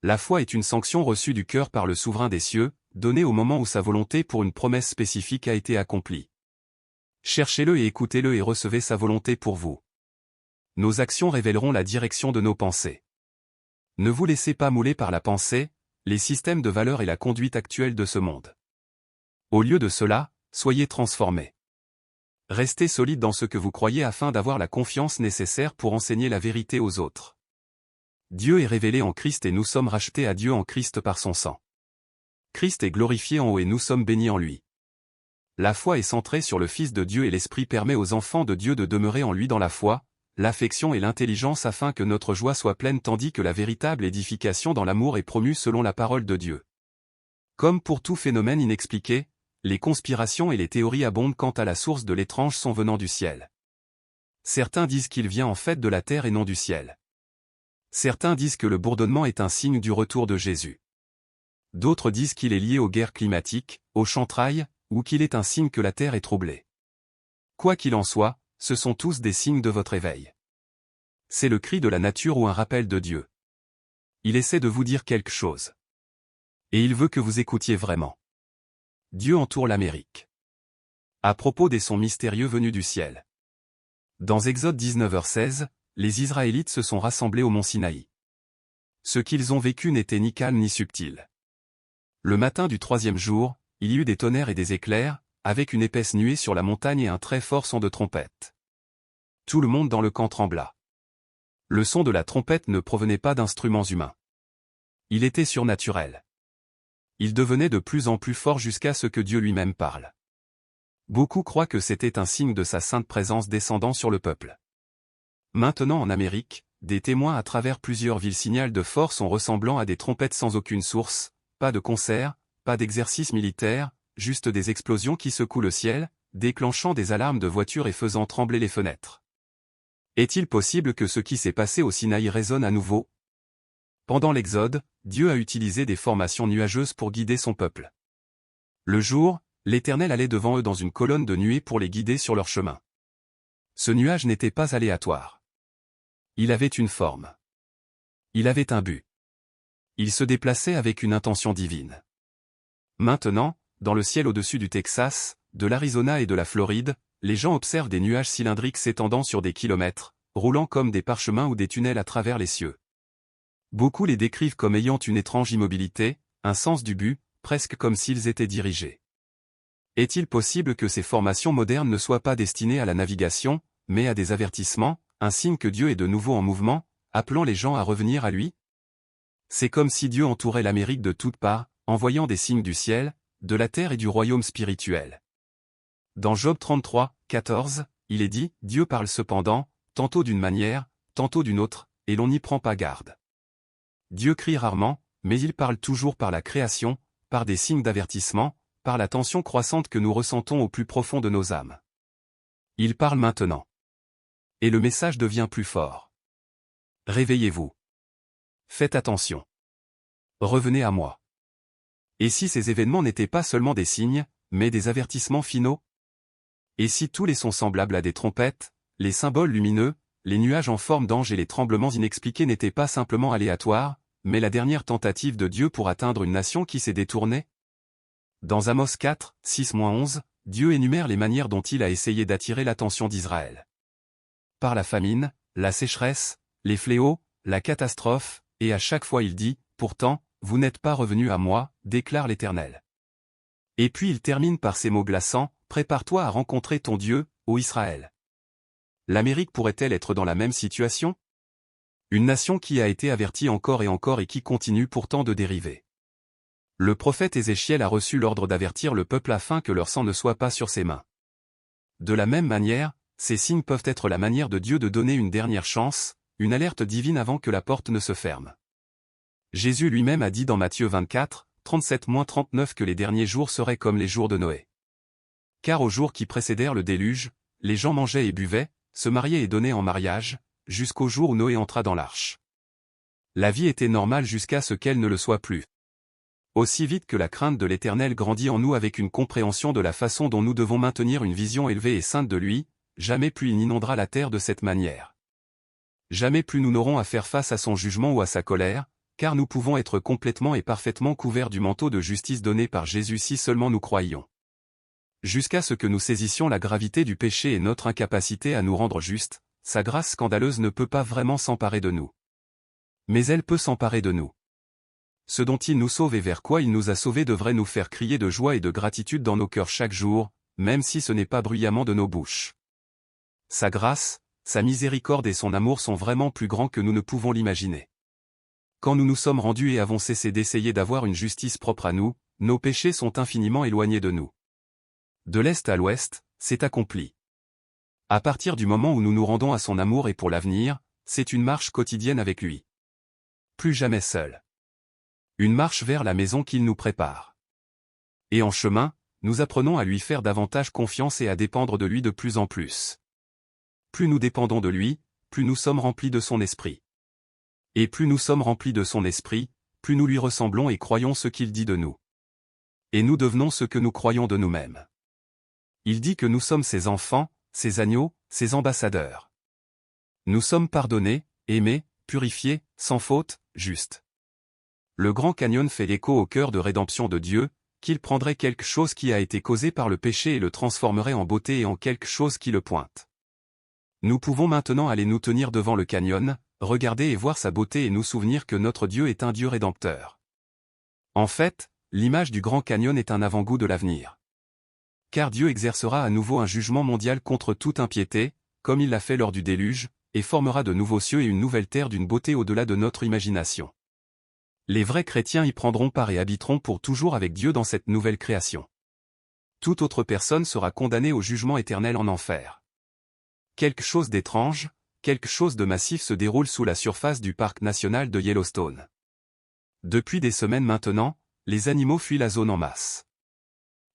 La foi est une sanction reçue du cœur par le souverain des cieux, donnée au moment où sa volonté pour une promesse spécifique a été accomplie. Cherchez-le et écoutez-le et recevez sa volonté pour vous. Nos actions révéleront la direction de nos pensées. Ne vous laissez pas mouler par la pensée, les systèmes de valeurs et la conduite actuelle de ce monde. Au lieu de cela, soyez transformés. Restez solide dans ce que vous croyez afin d'avoir la confiance nécessaire pour enseigner la vérité aux autres. Dieu est révélé en Christ et nous sommes rachetés à Dieu en Christ par son sang. Christ est glorifié en haut et nous sommes bénis en lui. La foi est centrée sur le Fils de Dieu et l'Esprit permet aux enfants de Dieu de demeurer en lui dans la foi, l'affection et l'intelligence afin que notre joie soit pleine tandis que la véritable édification dans l'amour est promue selon la parole de Dieu. Comme pour tout phénomène inexpliqué, les conspirations et les théories abondent quant à la source de l'étrange son venant du ciel. Certains disent qu'il vient en fait de la terre et non du ciel. Certains disent que le bourdonnement est un signe du retour de Jésus. D'autres disent qu'il est lié aux guerres climatiques, aux chantrailles, ou qu'il est un signe que la terre est troublée. Quoi qu'il en soit, ce sont tous des signes de votre éveil. C'est le cri de la nature ou un rappel de Dieu. Il essaie de vous dire quelque chose. Et il veut que vous écoutiez vraiment. Dieu entoure l'Amérique. À propos des sons mystérieux venus du ciel. Dans Exode 19h16, les Israélites se sont rassemblés au mont Sinaï. Ce qu'ils ont vécu n'était ni calme ni subtil. Le matin du troisième jour, il y eut des tonnerres et des éclairs, avec une épaisse nuée sur la montagne et un très fort son de trompette. Tout le monde dans le camp trembla. Le son de la trompette ne provenait pas d'instruments humains. Il était surnaturel. Il devenait de plus en plus fort jusqu'à ce que Dieu lui-même parle. Beaucoup croient que c'était un signe de sa sainte présence descendant sur le peuple. Maintenant en Amérique, des témoins à travers plusieurs villes signalent de forts sons ressemblant à des trompettes sans aucune source, pas de concert, pas d'exercice militaire, juste des explosions qui secouent le ciel, déclenchant des alarmes de voitures et faisant trembler les fenêtres. Est-il possible que ce qui s'est passé au Sinaï résonne à nouveau? Pendant l'Exode, Dieu a utilisé des formations nuageuses pour guider son peuple. Le jour, l'Éternel allait devant eux dans une colonne de nuée pour les guider sur leur chemin. Ce nuage n'était pas aléatoire. Il avait une forme. Il avait un but. Il se déplaçait avec une intention divine. Maintenant, dans le ciel au-dessus du Texas, de l'Arizona et de la Floride, les gens observent des nuages cylindriques s'étendant sur des kilomètres, roulant comme des parchemins ou des tunnels à travers les cieux. Beaucoup les décrivent comme ayant une étrange immobilité, un sens du but, presque comme s'ils étaient dirigés. Est-il possible que ces formations modernes ne soient pas destinées à la navigation, mais à des avertissements, un signe que Dieu est de nouveau en mouvement, appelant les gens à revenir à lui? C'est comme si Dieu entourait l'Amérique de toutes parts, envoyant des signes du ciel, de la terre et du royaume spirituel. Dans Job 33, 14, il est dit, Dieu parle cependant, tantôt d'une manière, tantôt d'une autre, et l'on n'y prend pas garde. Dieu crie rarement, mais il parle toujours par la création, par des signes d'avertissement, par la tension croissante que nous ressentons au plus profond de nos âmes. Il parle maintenant. Et le message devient plus fort. Réveillez-vous. Faites attention. Revenez à moi. Et si ces événements n'étaient pas seulement des signes, mais des avertissements finaux? Et si tous les sons semblables à des trompettes, les symboles lumineux, les nuages en forme d'anges et les tremblements inexpliqués n'étaient pas simplement aléatoires, mais la dernière tentative de Dieu pour atteindre une nation qui s'est détournée? Dans Amos 4, 6-11, Dieu énumère les manières dont il a essayé d'attirer l'attention d'Israël. Par la famine, la sécheresse, les fléaux, la catastrophe, et à chaque fois il dit, « Pourtant, vous n'êtes pas revenus à moi, déclare l'Éternel. » Et puis il termine par ces mots glaçants, « Prépare-toi à rencontrer ton Dieu, ô Israël. » L'Amérique pourrait-elle être dans la même situation? Une nation qui a été avertie encore et qui continue pourtant de dériver. Le prophète Ézéchiel a reçu l'ordre d'avertir le peuple afin que leur sang ne soit pas sur ses mains. De la même manière, ces signes peuvent être la manière de Dieu de donner une dernière chance, une alerte divine avant que la porte ne se ferme. Jésus lui-même a dit dans Matthieu 24, 37-39 que les derniers jours seraient comme les jours de Noé. Car aux jours qui précédèrent le déluge, les gens mangeaient et buvaient, se mariaient et donnaient en mariage, jusqu'au jour où Noé entra dans l'arche. La vie était normale jusqu'à ce qu'elle ne le soit plus. Aussi vite que la crainte de l'Éternel grandit en nous avec une compréhension de la façon dont nous devons maintenir une vision élevée et sainte de lui, jamais plus il n'inondera la terre de cette manière. Jamais plus nous n'aurons à faire face à son jugement ou à sa colère, car nous pouvons être complètement et parfaitement couverts du manteau de justice donné par Jésus si seulement nous croyions. Jusqu'à ce que nous saisissions la gravité du péché et notre incapacité à nous rendre justes, sa grâce scandaleuse ne peut pas vraiment s'emparer de nous. Mais elle peut s'emparer de nous. Ce dont il nous sauve et vers quoi il nous a sauvés devrait nous faire crier de joie et de gratitude dans nos cœurs chaque jour, même si ce n'est pas bruyamment de nos bouches. Sa grâce, sa miséricorde et son amour sont vraiment plus grands que nous ne pouvons l'imaginer. Quand nous nous sommes rendus et avons cessé d'essayer d'avoir une justice propre à nous, nos péchés sont infiniment éloignés de nous. De l'est à l'ouest, c'est accompli. À partir du moment où nous nous rendons à son amour et pour l'avenir, c'est une marche quotidienne avec lui. Plus jamais seul. Une marche vers la maison qu'il nous prépare. Et en chemin, nous apprenons à lui faire davantage confiance et à dépendre de lui de plus en plus. Plus nous dépendons de lui, plus nous sommes remplis de son esprit. Et plus nous sommes remplis de son esprit, plus nous lui ressemblons et croyons ce qu'il dit de nous. Et nous devenons ce que nous croyons de nous-mêmes. Il dit que nous sommes ses enfants, ses agneaux, ses ambassadeurs. Nous sommes pardonnés, aimés, purifiés, sans faute, justes. Le Grand Canyon fait écho au cœur de rédemption de Dieu, qu'il prendrait quelque chose qui a été causé par le péché et le transformerait en beauté et en quelque chose qui le pointe. Nous pouvons maintenant aller nous tenir devant le canyon, regarder et voir sa beauté et nous souvenir que notre Dieu est un Dieu rédempteur. En fait, l'image du Grand Canyon est un avant-goût de l'avenir. Car Dieu exercera à nouveau un jugement mondial contre toute impiété, comme il l'a fait lors du déluge, et formera de nouveaux cieux et une nouvelle terre d'une beauté au-delà de notre imagination. Les vrais chrétiens y prendront part et habiteront pour toujours avec Dieu dans cette nouvelle création. Toute autre personne sera condamnée au jugement éternel en enfer. Quelque chose d'étrange, quelque chose de massif se déroule sous la surface du parc national de Yellowstone. Depuis des semaines maintenant, les animaux fuient la zone en masse.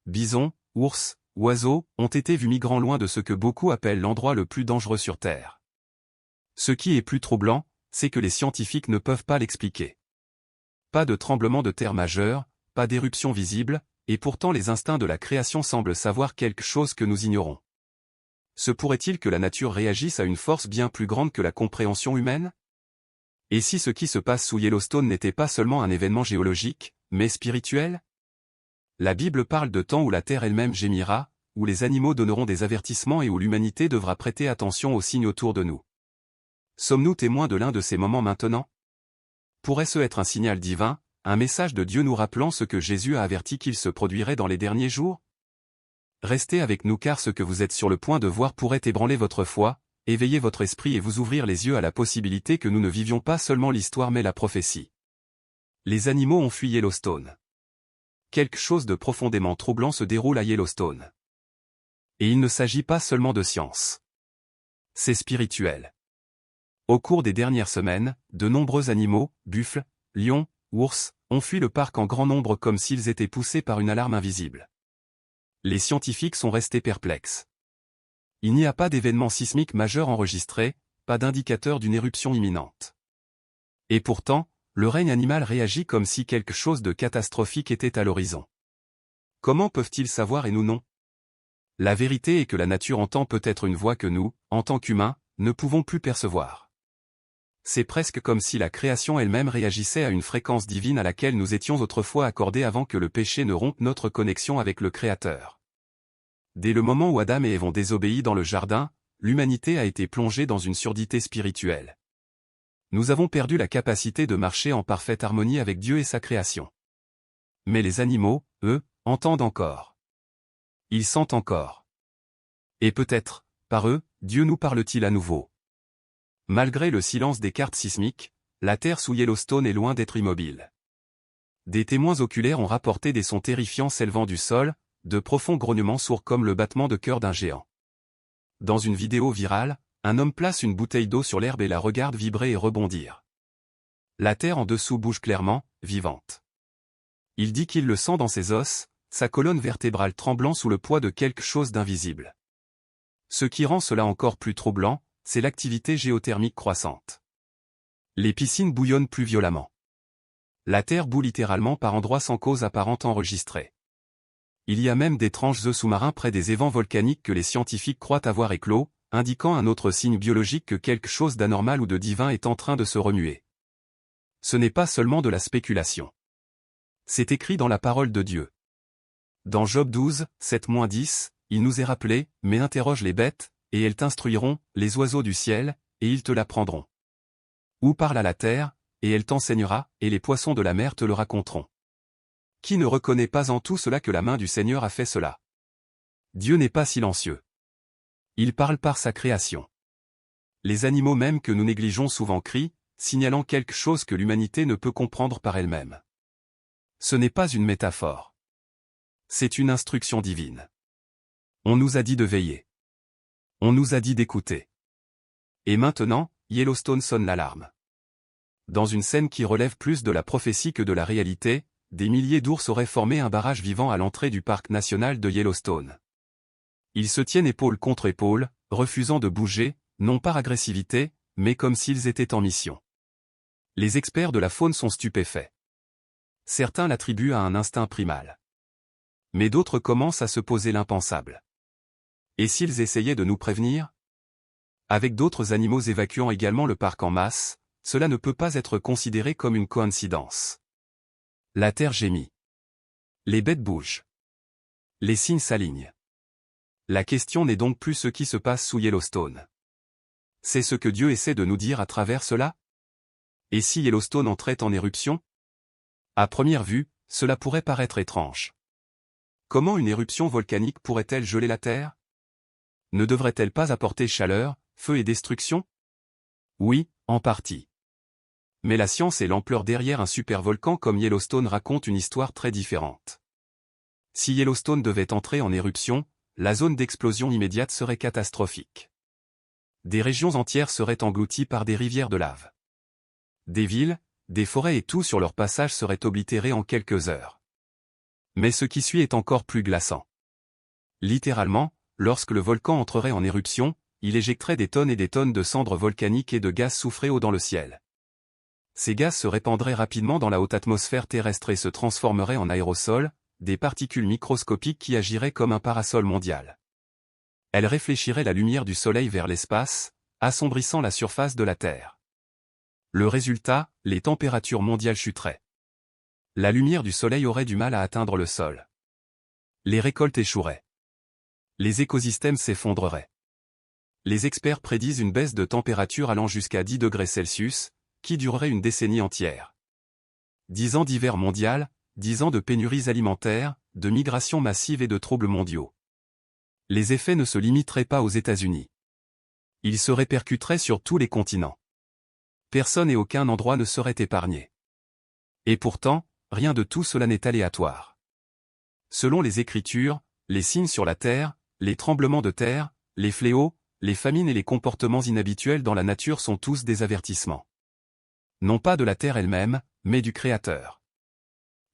Bisons, ours, oiseaux ont été vus migrant loin de ce que beaucoup appellent l'endroit le plus dangereux sur Terre. Ce qui est plus troublant, c'est que les scientifiques ne peuvent pas l'expliquer. Pas de tremblement de terre majeur, pas d'éruption visible, et pourtant les instincts de la création semblent savoir quelque chose que nous ignorons. Se pourrait-il que la nature réagisse à une force bien plus grande que la compréhension humaine? Et si ce qui se passe sous Yellowstone n'était pas seulement un événement géologique, mais spirituel? La Bible parle de temps où la terre elle-même gémira, où les animaux donneront des avertissements et où l'humanité devra prêter attention aux signes autour de nous. Sommes-nous témoins de l'un de ces moments maintenant? Pourrait-ce être un signal divin, un message de Dieu nous rappelant ce que Jésus a averti qu'il se produirait dans les derniers jours? Restez avec nous car ce que vous êtes sur le point de voir pourrait ébranler votre foi, éveiller votre esprit et vous ouvrir les yeux à la possibilité que nous ne vivions pas seulement l'histoire mais la prophétie. Les animaux ont fui Yellowstone. Quelque chose de profondément troublant se déroule à Yellowstone. Et il ne s'agit pas seulement de science. C'est spirituel. Au cours des dernières semaines, de nombreux animaux, buffles, lions, ours, ont fui le parc en grand nombre comme s'ils étaient poussés par une alarme invisible. Les scientifiques sont restés perplexes. Il n'y a pas d'événement sismique majeur enregistré, pas d'indicateur d'une éruption imminente. Et pourtant, le règne animal réagit comme si quelque chose de catastrophique était à l'horizon. Comment peuvent-ils savoir et nous non? La vérité est que la nature entend peut-être une voix que nous, en tant qu'humains, ne pouvons plus percevoir. C'est presque comme si la création elle-même réagissait à une fréquence divine à laquelle nous étions autrefois accordés avant que le péché ne rompe notre connexion avec le Créateur. Dès le moment où Adam et Ève ont désobéi dans le jardin, l'humanité a été plongée dans une surdité spirituelle. Nous avons perdu la capacité de marcher en parfaite harmonie avec Dieu et sa création. Mais les animaux, eux, entendent encore. Ils sentent encore. Et peut-être, par eux, Dieu nous parle-t-il à nouveau. Malgré le silence des cartes sismiques, la terre sous Yellowstone est loin d'être immobile. Des témoins oculaires ont rapporté des sons terrifiants s'élevant du sol, de profonds grognements sourds comme le battement de cœur d'un géant. Dans une vidéo virale, un homme place une bouteille d'eau sur l'herbe et la regarde vibrer et rebondir. La terre en dessous bouge clairement, vivante. Il dit qu'il le sent dans ses os, sa colonne vertébrale tremblant sous le poids de quelque chose d'invisible. Ce qui rend cela encore plus troublant, c'est l'activité géothermique croissante. Les piscines bouillonnent plus violemment. La Terre bout littéralement par endroits sans cause apparente enregistrée. Il y a même d'étranges œufs sous-marins près des évents volcaniques que les scientifiques croient avoir éclos, indiquant un autre signe biologique que quelque chose d'anormal ou de divin est en train de se remuer. Ce n'est pas seulement de la spéculation. C'est écrit dans la parole de Dieu. Dans Job 12, 7-10, il nous est rappelé, « Mais interroge les bêtes, et elles t'instruiront, les oiseaux du ciel, et ils te l'apprendront. Ou parle à la terre, et elle t'enseignera, et les poissons de la mer te le raconteront. » Qui ne reconnaît pas en tout cela que la main du Seigneur a fait cela? Dieu n'est pas silencieux. Il parle par sa création. Les animaux même que nous négligeons souvent crient, signalant quelque chose que l'humanité ne peut comprendre par elle-même. Ce n'est pas une métaphore. C'est une instruction divine. On nous a dit de veiller. On nous a dit d'écouter. Et maintenant, Yellowstone sonne l'alarme. Dans une scène qui relève plus de la prophétie que de la réalité, des milliers d'ours auraient formé un barrage vivant à l'entrée du parc national de Yellowstone. Ils se tiennent épaule contre épaule, refusant de bouger, non par agressivité, mais comme s'ils étaient en mission. Les experts de la faune sont stupéfaits. Certains l'attribuent à un instinct primal. Mais d'autres commencent à se poser l'impensable. Et s'ils essayaient de nous prévenir? Avec d'autres animaux évacuant également le parc en masse, cela ne peut pas être considéré comme une coïncidence. La terre gémit. Les bêtes bougent. Les signes s'alignent. La question n'est donc plus ce qui se passe sous Yellowstone. C'est ce que Dieu essaie de nous dire à travers cela? Et si Yellowstone entrait en éruption? À première vue, cela pourrait paraître étrange. Comment une éruption volcanique pourrait-elle geler la Terre? Ne devrait-elle pas apporter chaleur, feu et destruction? Oui, en partie. Mais la science et l'ampleur derrière un supervolcan comme Yellowstone racontent une histoire très différente. Si Yellowstone devait entrer en éruption, la zone d'explosion immédiate serait catastrophique. Des régions entières seraient englouties par des rivières de lave. Des villes, des forêts et tout sur leur passage seraient oblitérés en quelques heures. Mais ce qui suit est encore plus glaçant. Littéralement, lorsque le volcan entrerait en éruption, il éjecterait des tonnes et des tonnes de cendres volcaniques et de gaz soufrés haut dans le ciel. Ces gaz se répandraient rapidement dans la haute atmosphère terrestre et se transformeraient en aérosols, des particules microscopiques qui agiraient comme un parasol mondial. Elles réfléchiraient la lumière du Soleil vers l'espace, assombrissant la surface de la Terre. Le résultat, les températures mondiales chuteraient. La lumière du Soleil aurait du mal à atteindre le sol. Les récoltes échoueraient. Les écosystèmes s'effondreraient. Les experts prédisent une baisse de température allant jusqu'à 10 degrés Celsius, qui durerait une décennie entière. 10 ans d'hiver mondial, 10 ans de pénuries alimentaires, de migrations massives et de troubles mondiaux. Les effets ne se limiteraient pas aux États-Unis. Ils se répercuteraient sur tous les continents. Personne et aucun endroit ne serait épargné. Et pourtant, rien de tout cela n'est aléatoire. Selon les Écritures, les signes sur la terre, les tremblements de terre, les fléaux, les famines et les comportements inhabituels dans la nature sont tous des avertissements. Non pas de la terre elle-même, mais du Créateur.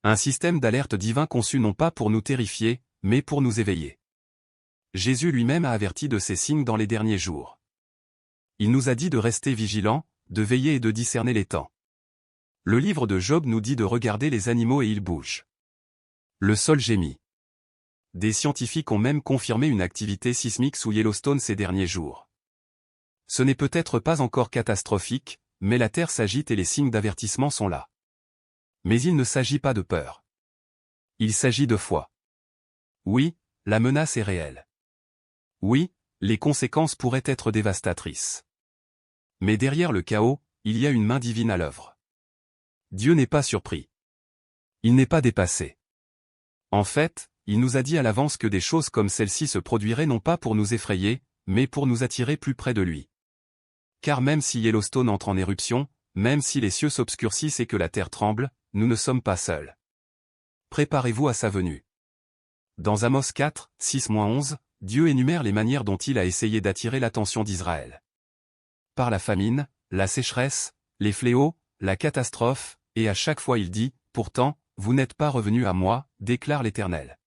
Un système d'alerte divin conçu non pas pour nous terrifier, mais pour nous éveiller. Jésus lui-même a averti de ces signes dans les derniers jours. Il nous a dit de rester vigilants, de veiller et de discerner les temps. Le livre de Job nous dit de regarder les animaux et ils bougent. Le sol gémit. Des scientifiques ont même confirmé une activité sismique sous Yellowstone ces derniers jours. Ce n'est peut-être pas encore catastrophique, mais la Terre s'agite et les signes d'avertissement sont là. Mais il ne s'agit pas de peur. Il s'agit de foi. Oui, la menace est réelle. Oui, les conséquences pourraient être dévastatrices. Mais derrière le chaos, il y a une main divine à l'œuvre. Dieu n'est pas surpris. Il n'est pas dépassé. En fait, il nous a dit à l'avance que des choses comme celle-ci se produiraient non pas pour nous effrayer, mais pour nous attirer plus près de lui. Car même si Yellowstone entre en éruption, même si les cieux s'obscurcissent et que la terre tremble, nous ne sommes pas seuls. Préparez-vous à sa venue. Dans Amos 4, 6-11, Dieu énumère les manières dont il a essayé d'attirer l'attention d'Israël. Par la famine, la sécheresse, les fléaux, la catastrophe, et à chaque fois il dit, « Pourtant, vous n'êtes pas revenus à moi, déclare l'Éternel. »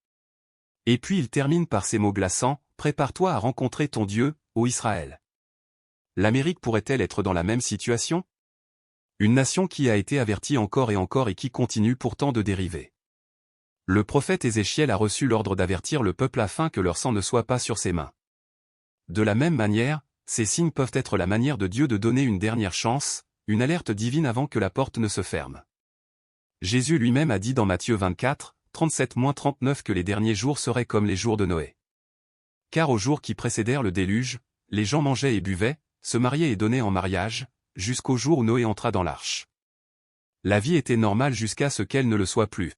Et puis il termine par ces mots glaçants, « Prépare-toi à rencontrer ton Dieu, ô Israël. » L'Amérique pourrait-elle être dans la même situation? Une nation qui a été avertie encore et qui continue pourtant de dériver. Le prophète Ézéchiel a reçu l'ordre d'avertir le peuple afin que leur sang ne soit pas sur ses mains. De la même manière, ces signes peuvent être la manière de Dieu de donner une dernière chance, une alerte divine avant que la porte ne se ferme. Jésus lui-même a dit dans Matthieu 24, 37-39 que les derniers jours seraient comme les jours de Noé. Car aux jours qui précédèrent le déluge, les gens mangeaient et buvaient, se mariaient et donnaient en mariage, jusqu'au jour où Noé entra dans l'arche. La vie était normale jusqu'à ce qu'elle ne le soit plus.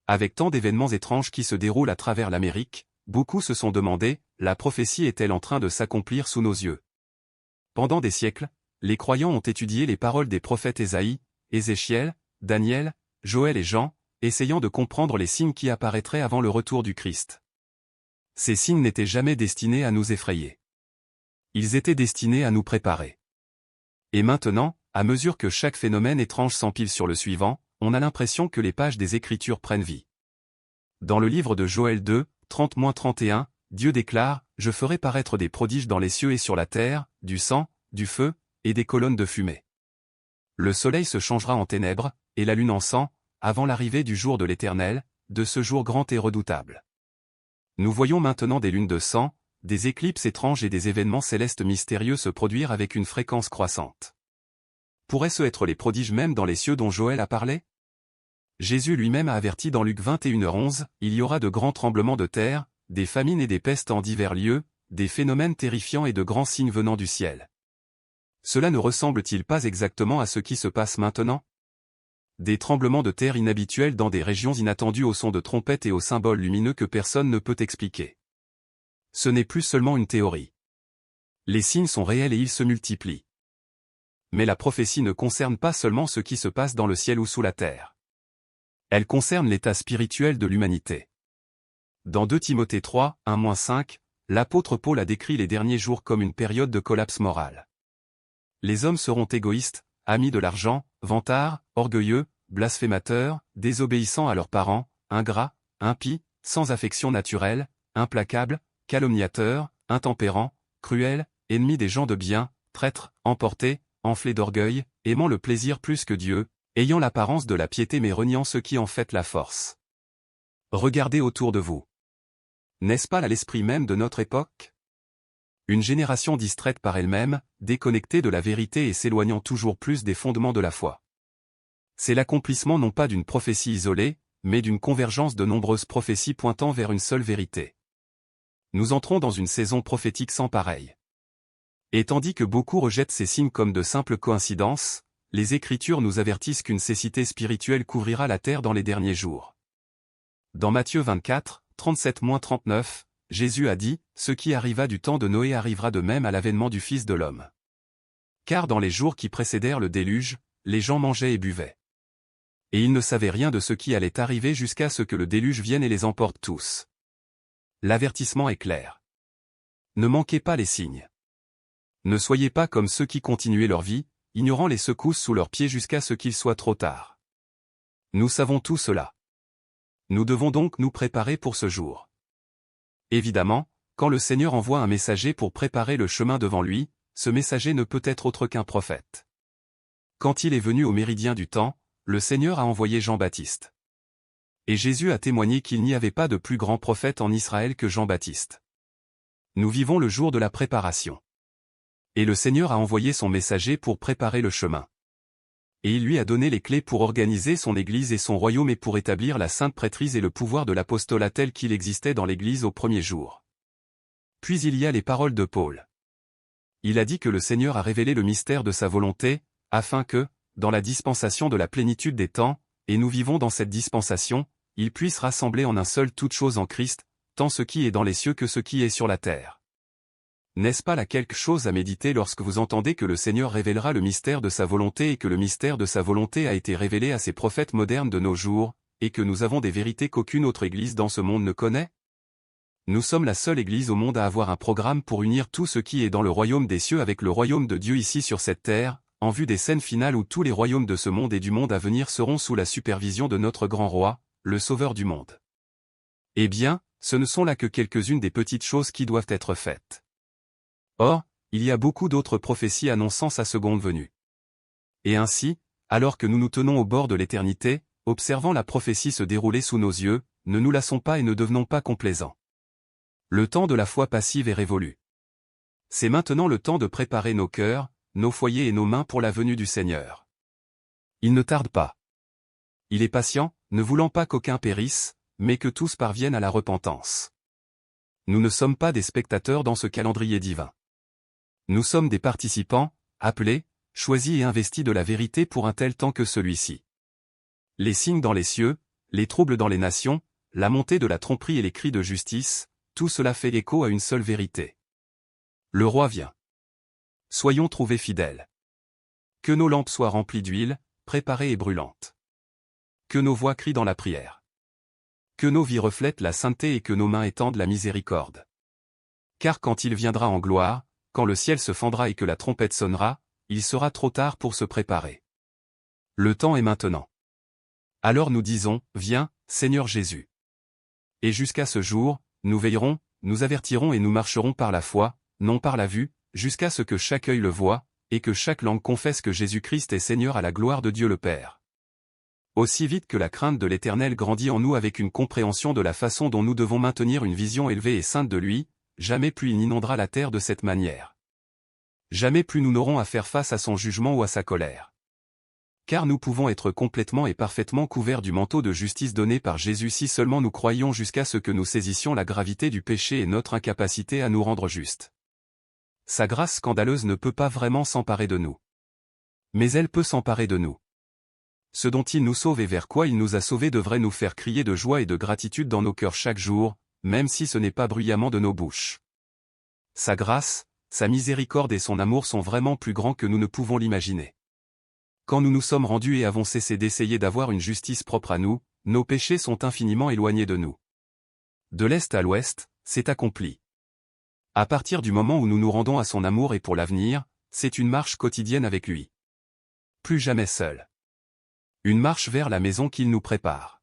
Avec tant d'événements étranges qui se déroulent à travers l'Amérique, beaucoup se sont demandé, la prophétie est-elle en train de s'accomplir sous nos yeux? Pendant des siècles, les croyants ont étudié les paroles des prophètes Ésaïe, Ézéchiel, Daniel, Joël et Jean, essayant de comprendre les signes qui apparaîtraient avant le retour du Christ. Ces signes n'étaient jamais destinés à nous effrayer. Ils étaient destinés à nous préparer. Et maintenant, à mesure que chaque phénomène étrange s'empile sur le suivant, on a l'impression que les pages des Écritures prennent vie. Dans le livre de Joël 2, 30-31, Dieu déclare, « Je ferai paraître des prodiges dans les cieux et sur la terre, du sang, du feu, et des colonnes de fumée. Le soleil se changera en ténèbres, et la lune en sang, avant l'arrivée du jour de l'Éternel, de ce jour grand et redoutable. » Nous voyons maintenant des lunes de sang, des éclipses étranges et des événements célestes mystérieux se produire avec une fréquence croissante. Pourraient-ce être les prodiges même dans les cieux dont Joël a parlé? Jésus lui-même a averti dans Luc 21h11, il y aura de grands tremblements de terre, des famines et des pestes en divers lieux, des phénomènes terrifiants et de grands signes venant du ciel. Cela ne ressemble-t-il pas exactement à ce qui se passe maintenant? Des tremblements de terre inhabituels dans des régions inattendues au son de trompettes et aux symboles lumineux que personne ne peut expliquer. Ce n'est plus seulement une théorie. Les signes sont réels et ils se multiplient. Mais la prophétie ne concerne pas seulement ce qui se passe dans le ciel ou sous la terre. Elle concerne l'état spirituel de l'humanité. Dans 2 Timothée 3, 1-5, l'apôtre Paul a décrit les derniers jours comme une période de collapse moral. Les hommes seront égoïstes, amis de l'argent, vantards, orgueilleux, blasphémateurs, désobéissants à leurs parents, ingrats, impies, sans affection naturelle, implacables, calomniateurs, intempérants, cruels, ennemis des gens de bien, traîtres, emportés, enflés d'orgueil, aimant le plaisir plus que Dieu, ayant l'apparence de la piété mais reniant ce qui en fait la force. Regardez autour de vous. N'est-ce pas là l'esprit même de notre époque? Une génération distraite par elle-même, déconnectée de la vérité et s'éloignant toujours plus des fondements de la foi. C'est l'accomplissement non pas d'une prophétie isolée, mais d'une convergence de nombreuses prophéties pointant vers une seule vérité. Nous entrons dans une saison prophétique sans pareille. Et tandis que beaucoup rejettent ces signes comme de simples coïncidences, les Écritures nous avertissent qu'une cécité spirituelle couvrira la terre dans les derniers jours. Dans Matthieu 24, 37-39, Jésus a dit, « Ce qui arriva du temps de Noé arrivera de même à l'avènement du Fils de l'homme. Car dans les jours qui précédèrent le déluge, les gens mangeaient et buvaient. Et ils ne savaient rien de ce qui allait arriver jusqu'à ce que le déluge vienne et les emporte tous. » L'avertissement est clair. Ne manquez pas les signes. Ne soyez pas comme ceux qui continuaient leur vie, ignorant les secousses sous leurs pieds jusqu'à ce qu'il soit trop tard. Nous savons tout cela. Nous devons donc nous préparer pour ce jour. Évidemment, quand le Seigneur envoie un messager pour préparer le chemin devant lui, ce messager ne peut être autre qu'un prophète. Quand il est venu au méridien du temps, le Seigneur a envoyé Jean-Baptiste. Et Jésus a témoigné qu'il n'y avait pas de plus grand prophète en Israël que Jean-Baptiste. Nous vivons le jour de la préparation. Et le Seigneur a envoyé son messager pour préparer le chemin. Et il lui a donné les clés pour organiser son Église et son royaume et pour établir la sainte prêtrise et le pouvoir de l'apostolat tel qu'il existait dans l'Église au premier jour. Puis il y a les paroles de Paul. Il a dit que le Seigneur a révélé le mystère de sa volonté, afin que, dans la dispensation de la plénitude des temps, et nous vivons dans cette dispensation, il puisse rassembler en un seul toutes choses en Christ, tant ce qui est dans les cieux que ce qui est sur la terre. N'est-ce pas là quelque chose à méditer lorsque vous entendez que le Seigneur révélera le mystère de sa volonté et que le mystère de sa volonté a été révélé à ces prophètes modernes de nos jours, et que nous avons des vérités qu'aucune autre Église dans ce monde ne connaît? Nous sommes la seule Église au monde à avoir un programme pour unir tout ce qui est dans le royaume des cieux avec le royaume de Dieu ici sur cette terre, en vue des scènes finales où tous les royaumes de ce monde et du monde à venir seront sous la supervision de notre grand roi, le Sauveur du monde. Eh bien, ce ne sont là que quelques-unes des petites choses qui doivent être faites. Or, il y a beaucoup d'autres prophéties annonçant sa seconde venue. Et ainsi, alors que nous nous tenons au bord de l'éternité, observant la prophétie se dérouler sous nos yeux, ne nous lassons pas et ne devenons pas complaisants. Le temps de la foi passive est révolu. C'est maintenant le temps de préparer nos cœurs, nos foyers et nos mains pour la venue du Seigneur. Il ne tarde pas. Il est patient, ne voulant pas qu'aucun périsse, mais que tous parviennent à la repentance. Nous ne sommes pas des spectateurs dans ce calendrier divin. Nous sommes des participants, appelés, choisis et investis de la vérité pour un tel temps que celui-ci. Les signes dans les cieux, les troubles dans les nations, la montée de la tromperie et les cris de justice, tout cela fait écho à une seule vérité. Le roi vient. Soyons trouvés fidèles. Que nos lampes soient remplies d'huile, préparées et brûlantes. Que nos voix crient dans la prière. Que nos vies reflètent la sainteté et que nos mains étendent la miséricorde. Car quand il viendra en gloire, quand le ciel se fendra et que la trompette sonnera, il sera trop tard pour se préparer. Le temps est maintenant. Alors nous disons, viens, Seigneur Jésus. Et jusqu'à ce jour, nous veillerons, nous avertirons et nous marcherons par la foi, non par la vue, jusqu'à ce que chaque œil le voie, et que chaque langue confesse que Jésus-Christ est Seigneur à la gloire de Dieu le Père. Aussi vite que la crainte de l'Éternel grandit en nous avec une compréhension de la façon dont nous devons maintenir une vision élevée et sainte de lui, jamais plus il n'inondera la terre de cette manière. Jamais plus nous n'aurons à faire face à son jugement ou à sa colère. Car nous pouvons être complètement et parfaitement couverts du manteau de justice donné par Jésus si seulement nous croyons jusqu'à ce que nous saisissions la gravité du péché et notre incapacité à nous rendre justes. Sa grâce scandaleuse ne peut pas vraiment s'emparer de nous. Mais elle peut s'emparer de nous. Ce dont il nous sauve et vers quoi il nous a sauvés devrait nous faire crier de joie et de gratitude dans nos cœurs chaque jour, même si ce n'est pas bruyamment de nos bouches. Sa grâce, sa miséricorde et son amour sont vraiment plus grands que nous ne pouvons l'imaginer. Quand nous nous sommes rendus et avons cessé d'essayer d'avoir une justice propre à nous, nos péchés sont infiniment éloignés de nous. De l'est à l'ouest, c'est accompli. À partir du moment où nous nous rendons à son amour et pour l'avenir, c'est une marche quotidienne avec lui. Plus jamais seul. Une marche vers la maison qu'il nous prépare.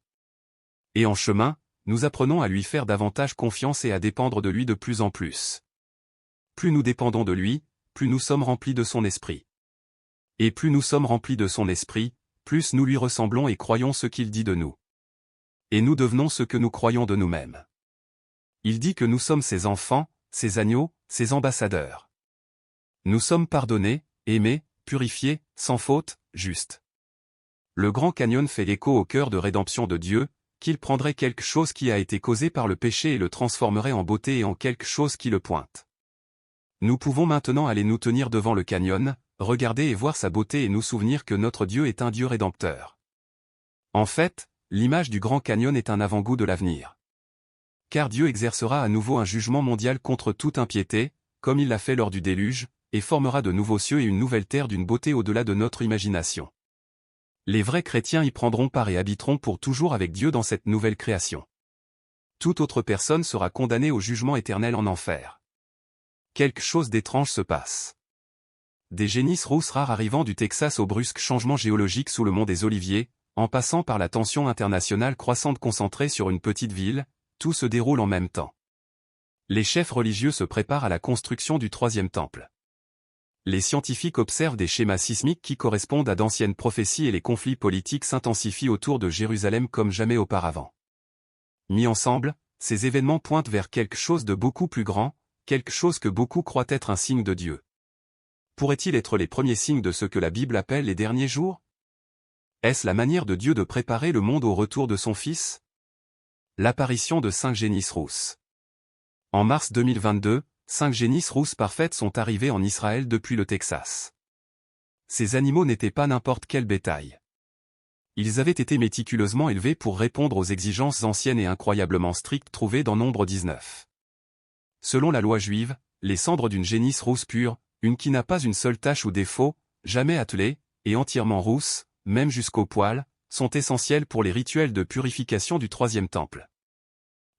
Et en chemin, nous apprenons à lui faire davantage confiance et à dépendre de lui de plus en plus. Plus nous dépendons de lui, plus nous sommes remplis de son esprit. Et plus nous sommes remplis de son esprit, plus nous lui ressemblons et croyons ce qu'il dit de nous. Et nous devenons ce que nous croyons de nous-mêmes. Il dit que nous sommes ses enfants, ses agneaux, ses ambassadeurs. Nous sommes pardonnés, aimés, purifiés, sans faute, justes. Le Grand Canyon fait l'écho au cœur de rédemption de Dieu, qu'il prendrait quelque chose qui a été causé par le péché et le transformerait en beauté et en quelque chose qui le pointe. Nous pouvons maintenant aller nous tenir devant le canyon, regarder et voir sa beauté et nous souvenir que notre Dieu est un Dieu rédempteur. En fait, l'image du Grand Canyon est un avant-goût de l'avenir. Car Dieu exercera à nouveau un jugement mondial contre toute impiété, comme il l'a fait lors du déluge, et formera de nouveaux cieux et une nouvelle terre d'une beauté au-delà de notre imagination. Les vrais chrétiens y prendront part et habiteront pour toujours avec Dieu dans cette nouvelle création. Toute autre personne sera condamnée au jugement éternel en enfer. Quelque chose d'étrange se passe. Des génisses rousses rares arrivant du Texas au brusque changement géologique sous le mont des Oliviers, en passant par la tension internationale croissante concentrée sur une petite ville, tout se déroule en même temps. Les chefs religieux se préparent à la construction du troisième temple. Les scientifiques observent des schémas sismiques qui correspondent à d'anciennes prophéties et les conflits politiques s'intensifient autour de Jérusalem comme jamais auparavant. Mis ensemble, ces événements pointent vers quelque chose de beaucoup plus grand, quelque chose que beaucoup croient être un signe de Dieu. Pourrait-il être les premiers signes de ce que la Bible appelle les derniers jours? Est-ce la manière de Dieu de préparer le monde au retour de son Fils? L'apparition de 5 génisses rousses. En mars 2022, 5 génisses rousses parfaites sont arrivées en Israël depuis le Texas. Ces animaux n'étaient pas n'importe quel bétail. Ils avaient été méticuleusement élevés pour répondre aux exigences anciennes et incroyablement strictes trouvées dans Nombre 19. Selon la loi juive, les cendres d'une génisse rousse pure, une qui n'a pas une seule tache ou défaut, jamais attelée, et entièrement rousse, même jusqu'au poil, sont essentielles pour les rituels de purification du troisième temple.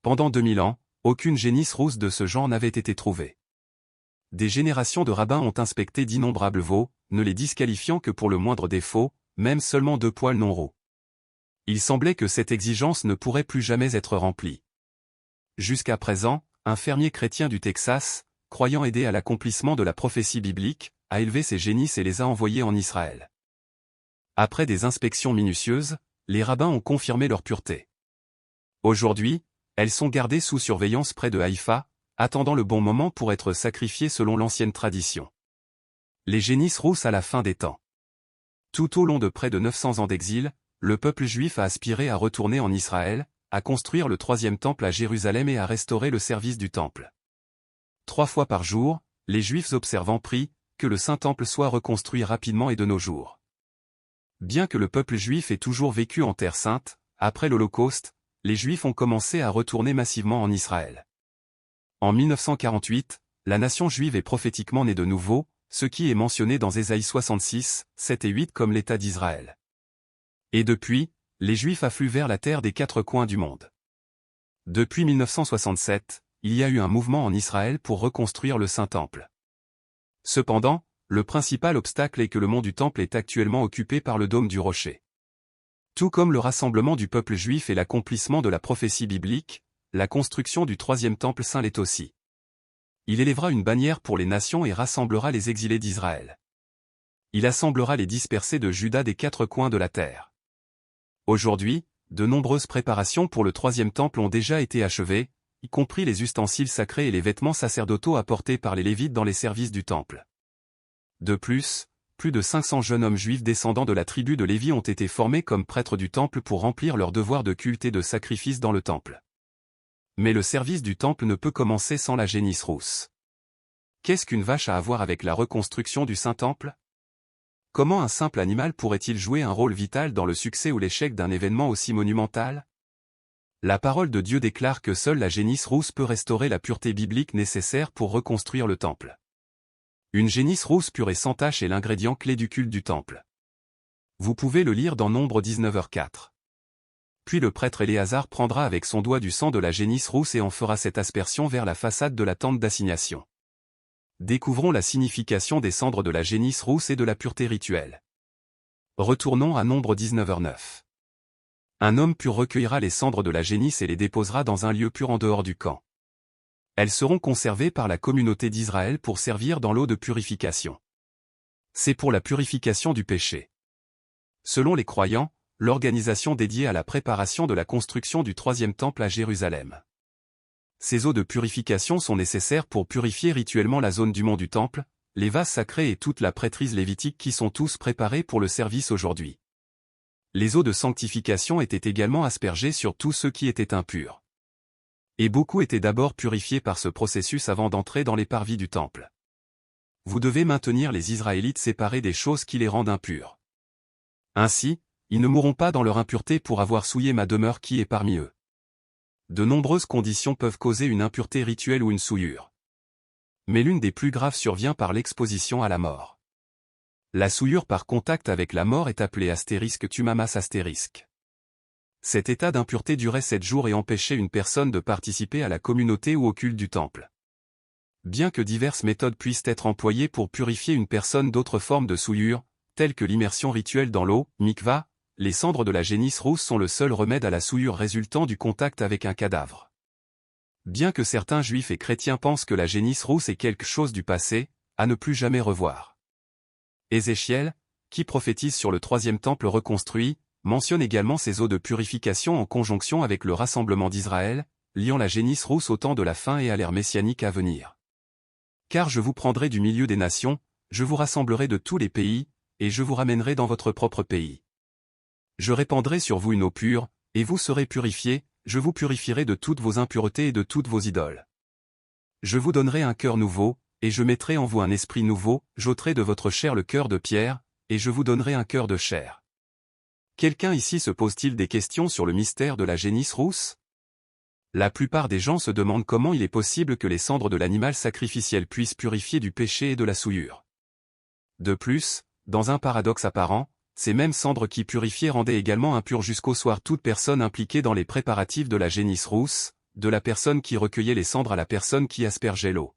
Pendant 2000 ans, aucune génisse rousse de ce genre n'avait été trouvée. Des générations de rabbins ont inspecté d'innombrables veaux, ne les disqualifiant que pour le moindre défaut, même seulement 2 poils non roux. Il semblait que cette exigence ne pourrait plus jamais être remplie. Jusqu'à présent, un fermier chrétien du Texas, croyant aider à l'accomplissement de la prophétie biblique, a élevé ces génisses et les a envoyés en Israël. Après des inspections minutieuses, les rabbins ont confirmé leur pureté. Aujourd'hui, elles sont gardées sous surveillance près de Haïfa, attendant le bon moment pour être sacrifiées selon l'ancienne tradition. Les génisses rousses à la fin des temps. Tout au long de près de 900 ans d'exil, le peuple juif a aspiré à retourner en Israël, à construire le troisième temple à Jérusalem et à restaurer le service du temple. 3 fois par jour, les Juifs observants prient que le Saint-Temple soit reconstruit rapidement et de nos jours. Bien que le peuple juif ait toujours vécu en Terre Sainte, après l'Holocauste, les Juifs ont commencé à retourner massivement en Israël. En 1948, la nation juive est prophétiquement née de nouveau, ce qui est mentionné dans Ésaïe 66, 7 et 8 comme l'État d'Israël. Et depuis, les Juifs affluent vers la terre des 4 coins du monde. Depuis 1967, il y a eu un mouvement en Israël pour reconstruire le Saint-Temple. Cependant, le principal obstacle est que le mont du Temple est actuellement occupé par le dôme du rocher. Tout comme le rassemblement du peuple juif et l'accomplissement de la prophétie biblique, la construction du troisième Temple saint l'est aussi. Il élèvera une bannière pour les nations et rassemblera les exilés d'Israël. Il assemblera les dispersés de Juda des 4 coins de la terre. Aujourd'hui, de nombreuses préparations pour le troisième Temple ont déjà été achevées, y compris les ustensiles sacrés et les vêtements sacerdotaux apportés par les Lévites dans les services du Temple. De plus, plus de 500 jeunes hommes juifs descendants de la tribu de Lévi ont été formés comme prêtres du temple pour remplir leur devoir de culte et de sacrifice dans le temple. Mais le service du temple ne peut commencer sans la génisse rousse. Qu'est-ce qu'une vache a à voir avec la reconstruction du Saint-Temple? Comment un simple animal pourrait-il jouer un rôle vital dans le succès ou l'échec d'un événement aussi monumental? La parole de Dieu déclare que seule la génisse rousse peut restaurer la pureté biblique nécessaire pour reconstruire le temple. Une génisse rousse pure et sans tache est l'ingrédient clé du culte du temple. Vous pouvez le lire dans Nombre 19h4. Puis le prêtre Éléazar prendra avec son doigt du sang de la génisse rousse et en fera cette aspersion vers la façade de la tente d'assignation. Découvrons la signification des cendres de la génisse rousse et de la pureté rituelle. Retournons à Nombre 19h9. Un homme pur recueillera les cendres de la génisse et les déposera dans un lieu pur en dehors du camp. Elles seront conservées par la communauté d'Israël pour servir dans l'eau de purification. C'est pour la purification du péché. Selon les croyants, l'organisation dédiée à la préparation de la construction du troisième temple à Jérusalem. Ces eaux de purification sont nécessaires pour purifier rituellement la zone du mont du temple, les vases sacrés et toute la prêtrise lévitique qui sont tous préparés pour le service aujourd'hui. Les eaux de sanctification étaient également aspergées sur tous ceux qui étaient impurs. Et beaucoup étaient d'abord purifiés par ce processus avant d'entrer dans les parvis du temple. Vous devez maintenir les Israélites séparés des choses qui les rendent impurs. Ainsi, ils ne mourront pas dans leur impureté pour avoir souillé ma demeure qui est parmi eux. De nombreuses conditions peuvent causer une impureté rituelle ou une souillure. Mais l'une des plus graves survient par l'exposition à la mort. La souillure par contact avec la mort est appelée *tumamas*. Cet état d'impureté durait 7 jours et empêchait une personne de participer à la communauté ou au culte du temple. Bien que diverses méthodes puissent être employées pour purifier une personne d'autres formes de souillure, telles que l'immersion rituelle dans l'eau, mikva, les cendres de la génisse rousse sont le seul remède à la souillure résultant du contact avec un cadavre. Bien que certains juifs et chrétiens pensent que la génisse rousse est quelque chose du passé, à ne plus jamais revoir. Ézéchiel, qui prophétise sur le troisième temple reconstruit, mentionne également ces eaux de purification en conjonction avec le rassemblement d'Israël, liant la génisse rousse au temps de la fin et à l'ère messianique à venir. Car je vous prendrai du milieu des nations, je vous rassemblerai de tous les pays, et je vous ramènerai dans votre propre pays. Je répandrai sur vous une eau pure, et vous serez purifiés, je vous purifierai de toutes vos impuretés et de toutes vos idoles. Je vous donnerai un cœur nouveau, et je mettrai en vous un esprit nouveau, j'ôterai de votre chair le cœur de pierre, et je vous donnerai un cœur de chair. Quelqu'un ici se pose-t-il des questions sur le mystère de la génisse rousse? La plupart des gens se demandent comment il est possible que les cendres de l'animal sacrificiel puissent purifier du péché et de la souillure. De plus, dans un paradoxe apparent, ces mêmes cendres qui purifiaient rendaient également impure jusqu'au soir toute personne impliquée dans les préparatifs de la génisse rousse, de la personne qui recueillait les cendres à la personne qui aspergeait l'eau.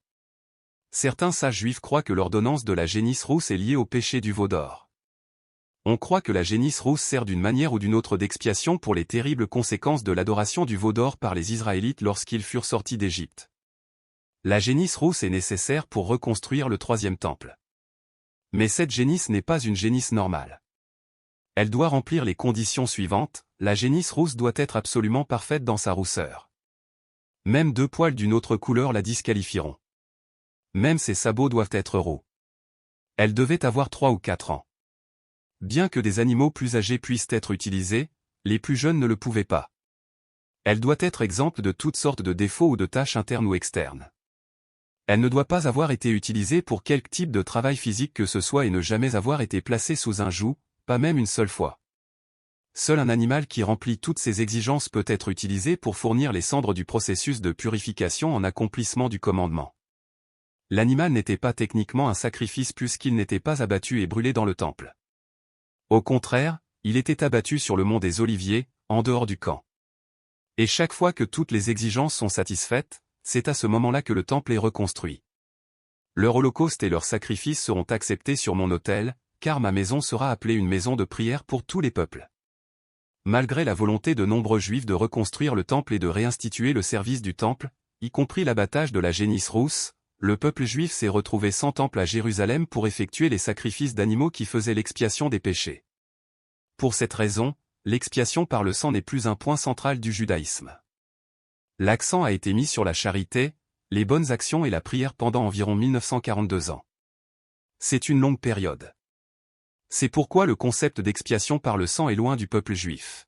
Certains sages juifs croient que l'ordonnance de la génisse rousse est liée au péché du veau d'or. On croit que la génisse rousse sert d'une manière ou d'une autre d'expiation pour les terribles conséquences de l'adoration du veau d'or par les Israélites lorsqu'ils furent sortis d'Égypte. La génisse rousse est nécessaire pour reconstruire le troisième temple. Mais cette génisse n'est pas une génisse normale. Elle doit remplir les conditions suivantes, la génisse rousse doit être absolument parfaite dans sa rousseur. Même 2 poils d'une autre couleur la disqualifieront. Même ses sabots doivent être roux. Elle devait avoir 3 ou 4 ans. Bien que des animaux plus âgés puissent être utilisés, les plus jeunes ne le pouvaient pas. Elle doit être exempte de toutes sortes de défauts ou de tâches internes ou externes. Elle ne doit pas avoir été utilisée pour quelque type de travail physique que ce soit et ne jamais avoir été placée sous un joug, pas même une seule fois. Seul un animal qui remplit toutes ces exigences peut être utilisé pour fournir les cendres du processus de purification en accomplissement du commandement. L'animal n'était pas techniquement un sacrifice puisqu'il n'était pas abattu et brûlé dans le temple. Au contraire, il était abattu sur le mont des Oliviers, en dehors du camp. Et chaque fois que toutes les exigences sont satisfaites, c'est à ce moment-là que le temple est reconstruit. Leur holocauste et leurs sacrifices seront acceptés sur mon autel, car ma maison sera appelée une maison de prière pour tous les peuples. Malgré la volonté de nombreux juifs de reconstruire le temple et de réinstituer le service du temple, y compris l'abattage de la génisse rousse, le peuple juif s'est retrouvé sans temple à Jérusalem pour effectuer les sacrifices d'animaux qui faisaient l'expiation des péchés. Pour cette raison, l'expiation par le sang n'est plus un point central du judaïsme. L'accent a été mis sur la charité, les bonnes actions et la prière pendant environ 1942 ans. C'est une longue période. C'est pourquoi le concept d'expiation par le sang est loin du peuple juif.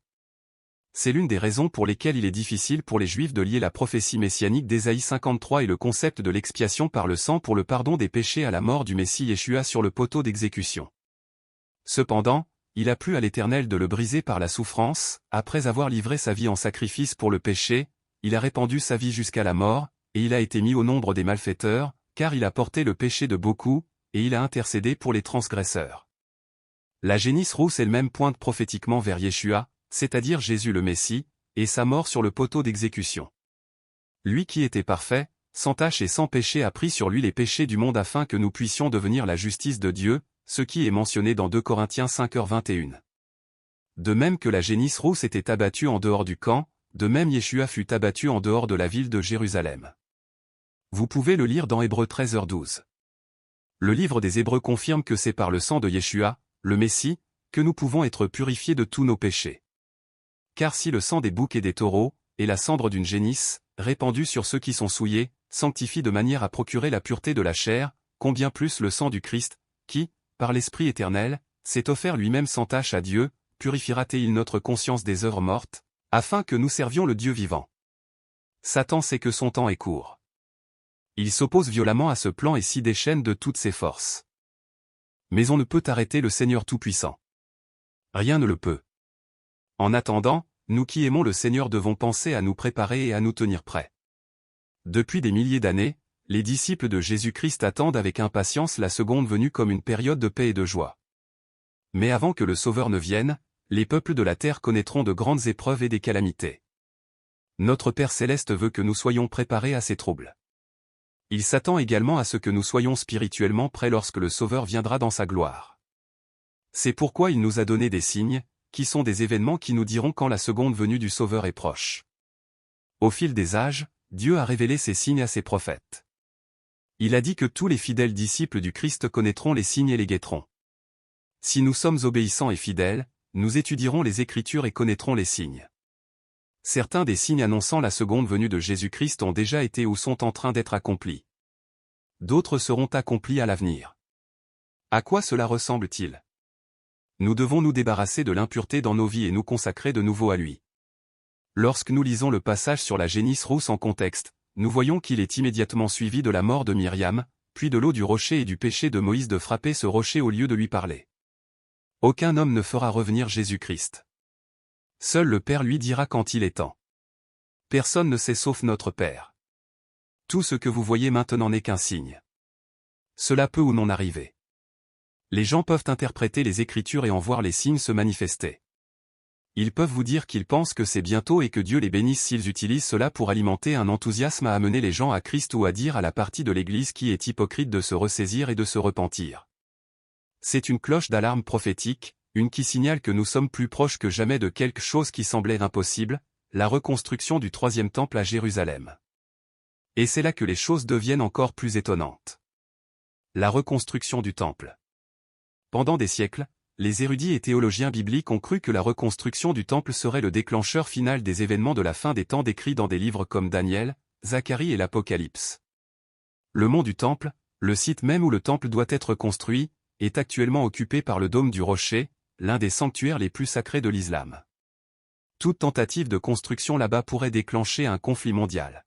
C'est l'une des raisons pour lesquelles il est difficile pour les Juifs de lier la prophétie messianique d'Ésaïe 53 et le concept de l'expiation par le sang pour le pardon des péchés à la mort du Messie Yeshua sur le poteau d'exécution. Cependant, il a plu à l'Éternel de le briser par la souffrance, après avoir livré sa vie en sacrifice pour le péché, il a répandu sa vie jusqu'à la mort, et il a été mis au nombre des malfaiteurs, car il a porté le péché de beaucoup, et il a intercédé pour les transgresseurs. La génisse rousse elle-même pointe prophétiquement vers Yeshua, c'est-à-dire Jésus le Messie, et sa mort sur le poteau d'exécution. Lui qui était parfait, sans tache et sans péché a pris sur lui les péchés du monde afin que nous puissions devenir la justice de Dieu, ce qui est mentionné dans 2 Corinthiens 5h21. De même que la génisse rousse était abattue en dehors du camp, de même Yeshua fut abattu en dehors de la ville de Jérusalem. Vous pouvez le lire dans Hébreux 13h12. Le livre des Hébreux confirme que c'est par le sang de Yeshua, le Messie, que nous pouvons être purifiés de tous nos péchés. Car si le sang des boucs et des taureaux, et la cendre d'une génisse, répandue sur ceux qui sont souillés, sanctifie de manière à procurer la pureté de la chair, combien plus le sang du Christ, qui, par l'Esprit éternel, s'est offert lui-même sans tache à Dieu, purifiera-t-il notre conscience des œuvres mortes, afin que nous servions le Dieu vivant. Satan sait que son temps est court. Il s'oppose violemment à ce plan et s'y déchaîne de toutes ses forces. Mais on ne peut arrêter le Seigneur Tout-Puissant. Rien ne le peut. En attendant, nous qui aimons le Seigneur devons penser à nous préparer et à nous tenir prêts. Depuis des milliers d'années, les disciples de Jésus-Christ attendent avec impatience la seconde venue comme une période de paix et de joie. Mais avant que le Sauveur ne vienne, les peuples de la terre connaîtront de grandes épreuves et des calamités. Notre Père Céleste veut que nous soyons préparés à ces troubles. Il s'attend également à ce que nous soyons spirituellement prêts lorsque le Sauveur viendra dans sa gloire. C'est pourquoi il nous a donné des signes, qui sont des événements qui nous diront quand la seconde venue du Sauveur est proche. Au fil des âges, Dieu a révélé ces signes à ses prophètes. Il a dit que tous les fidèles disciples du Christ connaîtront les signes et les guetteront. Si nous sommes obéissants et fidèles, nous étudierons les Écritures et connaîtrons les signes. Certains des signes annonçant la seconde venue de Jésus-Christ ont déjà été ou sont en train d'être accomplis. D'autres seront accomplis à l'avenir. À quoi cela ressemble-t-il ? Nous devons nous débarrasser de l'impureté dans nos vies et nous consacrer de nouveau à lui. Lorsque nous lisons le passage sur la génisse rousse en contexte, nous voyons qu'il est immédiatement suivi de la mort de Myriam, puis de l'eau du rocher et du péché de Moïse de frapper ce rocher au lieu de lui parler. Aucun homme ne fera revenir Jésus-Christ. Seul le Père lui dira quand il est temps. Personne ne sait sauf notre Père. Tout ce que vous voyez maintenant n'est qu'un signe. Cela peut ou non arriver. Les gens peuvent interpréter les Écritures et en voir les signes se manifester. Ils peuvent vous dire qu'ils pensent que c'est bientôt et que Dieu les bénisse s'ils utilisent cela pour alimenter un enthousiasme à amener les gens à Christ ou à dire à la partie de l'Église qui est hypocrite de se ressaisir et de se repentir. C'est une cloche d'alarme prophétique, une qui signale que nous sommes plus proches que jamais de quelque chose qui semblait impossible, la reconstruction du troisième temple à Jérusalem. Et c'est là que les choses deviennent encore plus étonnantes. La reconstruction du temple. Pendant des siècles, les érudits et théologiens bibliques ont cru que la reconstruction du temple serait le déclencheur final des événements de la fin des temps décrits dans des livres comme Daniel, Zacharie et l'Apocalypse. Le mont du temple, le site même où le temple doit être construit, est actuellement occupé par le dôme du rocher, l'un des sanctuaires les plus sacrés de l'islam. Toute tentative de construction là-bas pourrait déclencher un conflit mondial.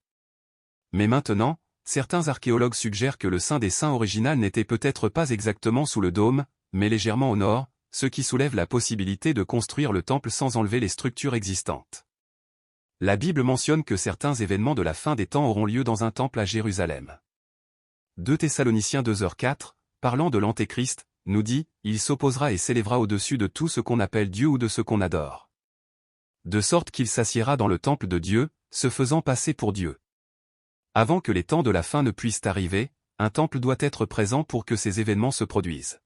Mais maintenant, certains archéologues suggèrent que le Saint des Saints original n'était peut-être pas exactement sous le dôme, mais légèrement au nord, ce qui soulève la possibilité de construire le temple sans enlever les structures existantes. La Bible mentionne que certains événements de la fin des temps auront lieu dans un temple à Jérusalem. 2 Thessaloniciens 2h4, parlant de l'Antéchrist, nous dit, il s'opposera et s'élèvera au-dessus de tout ce qu'on appelle Dieu ou de ce qu'on adore. De sorte qu'il s'assiera dans le temple de Dieu, se faisant passer pour Dieu. Avant que les temps de la fin ne puissent arriver, un temple doit être présent pour que ces événements se produisent.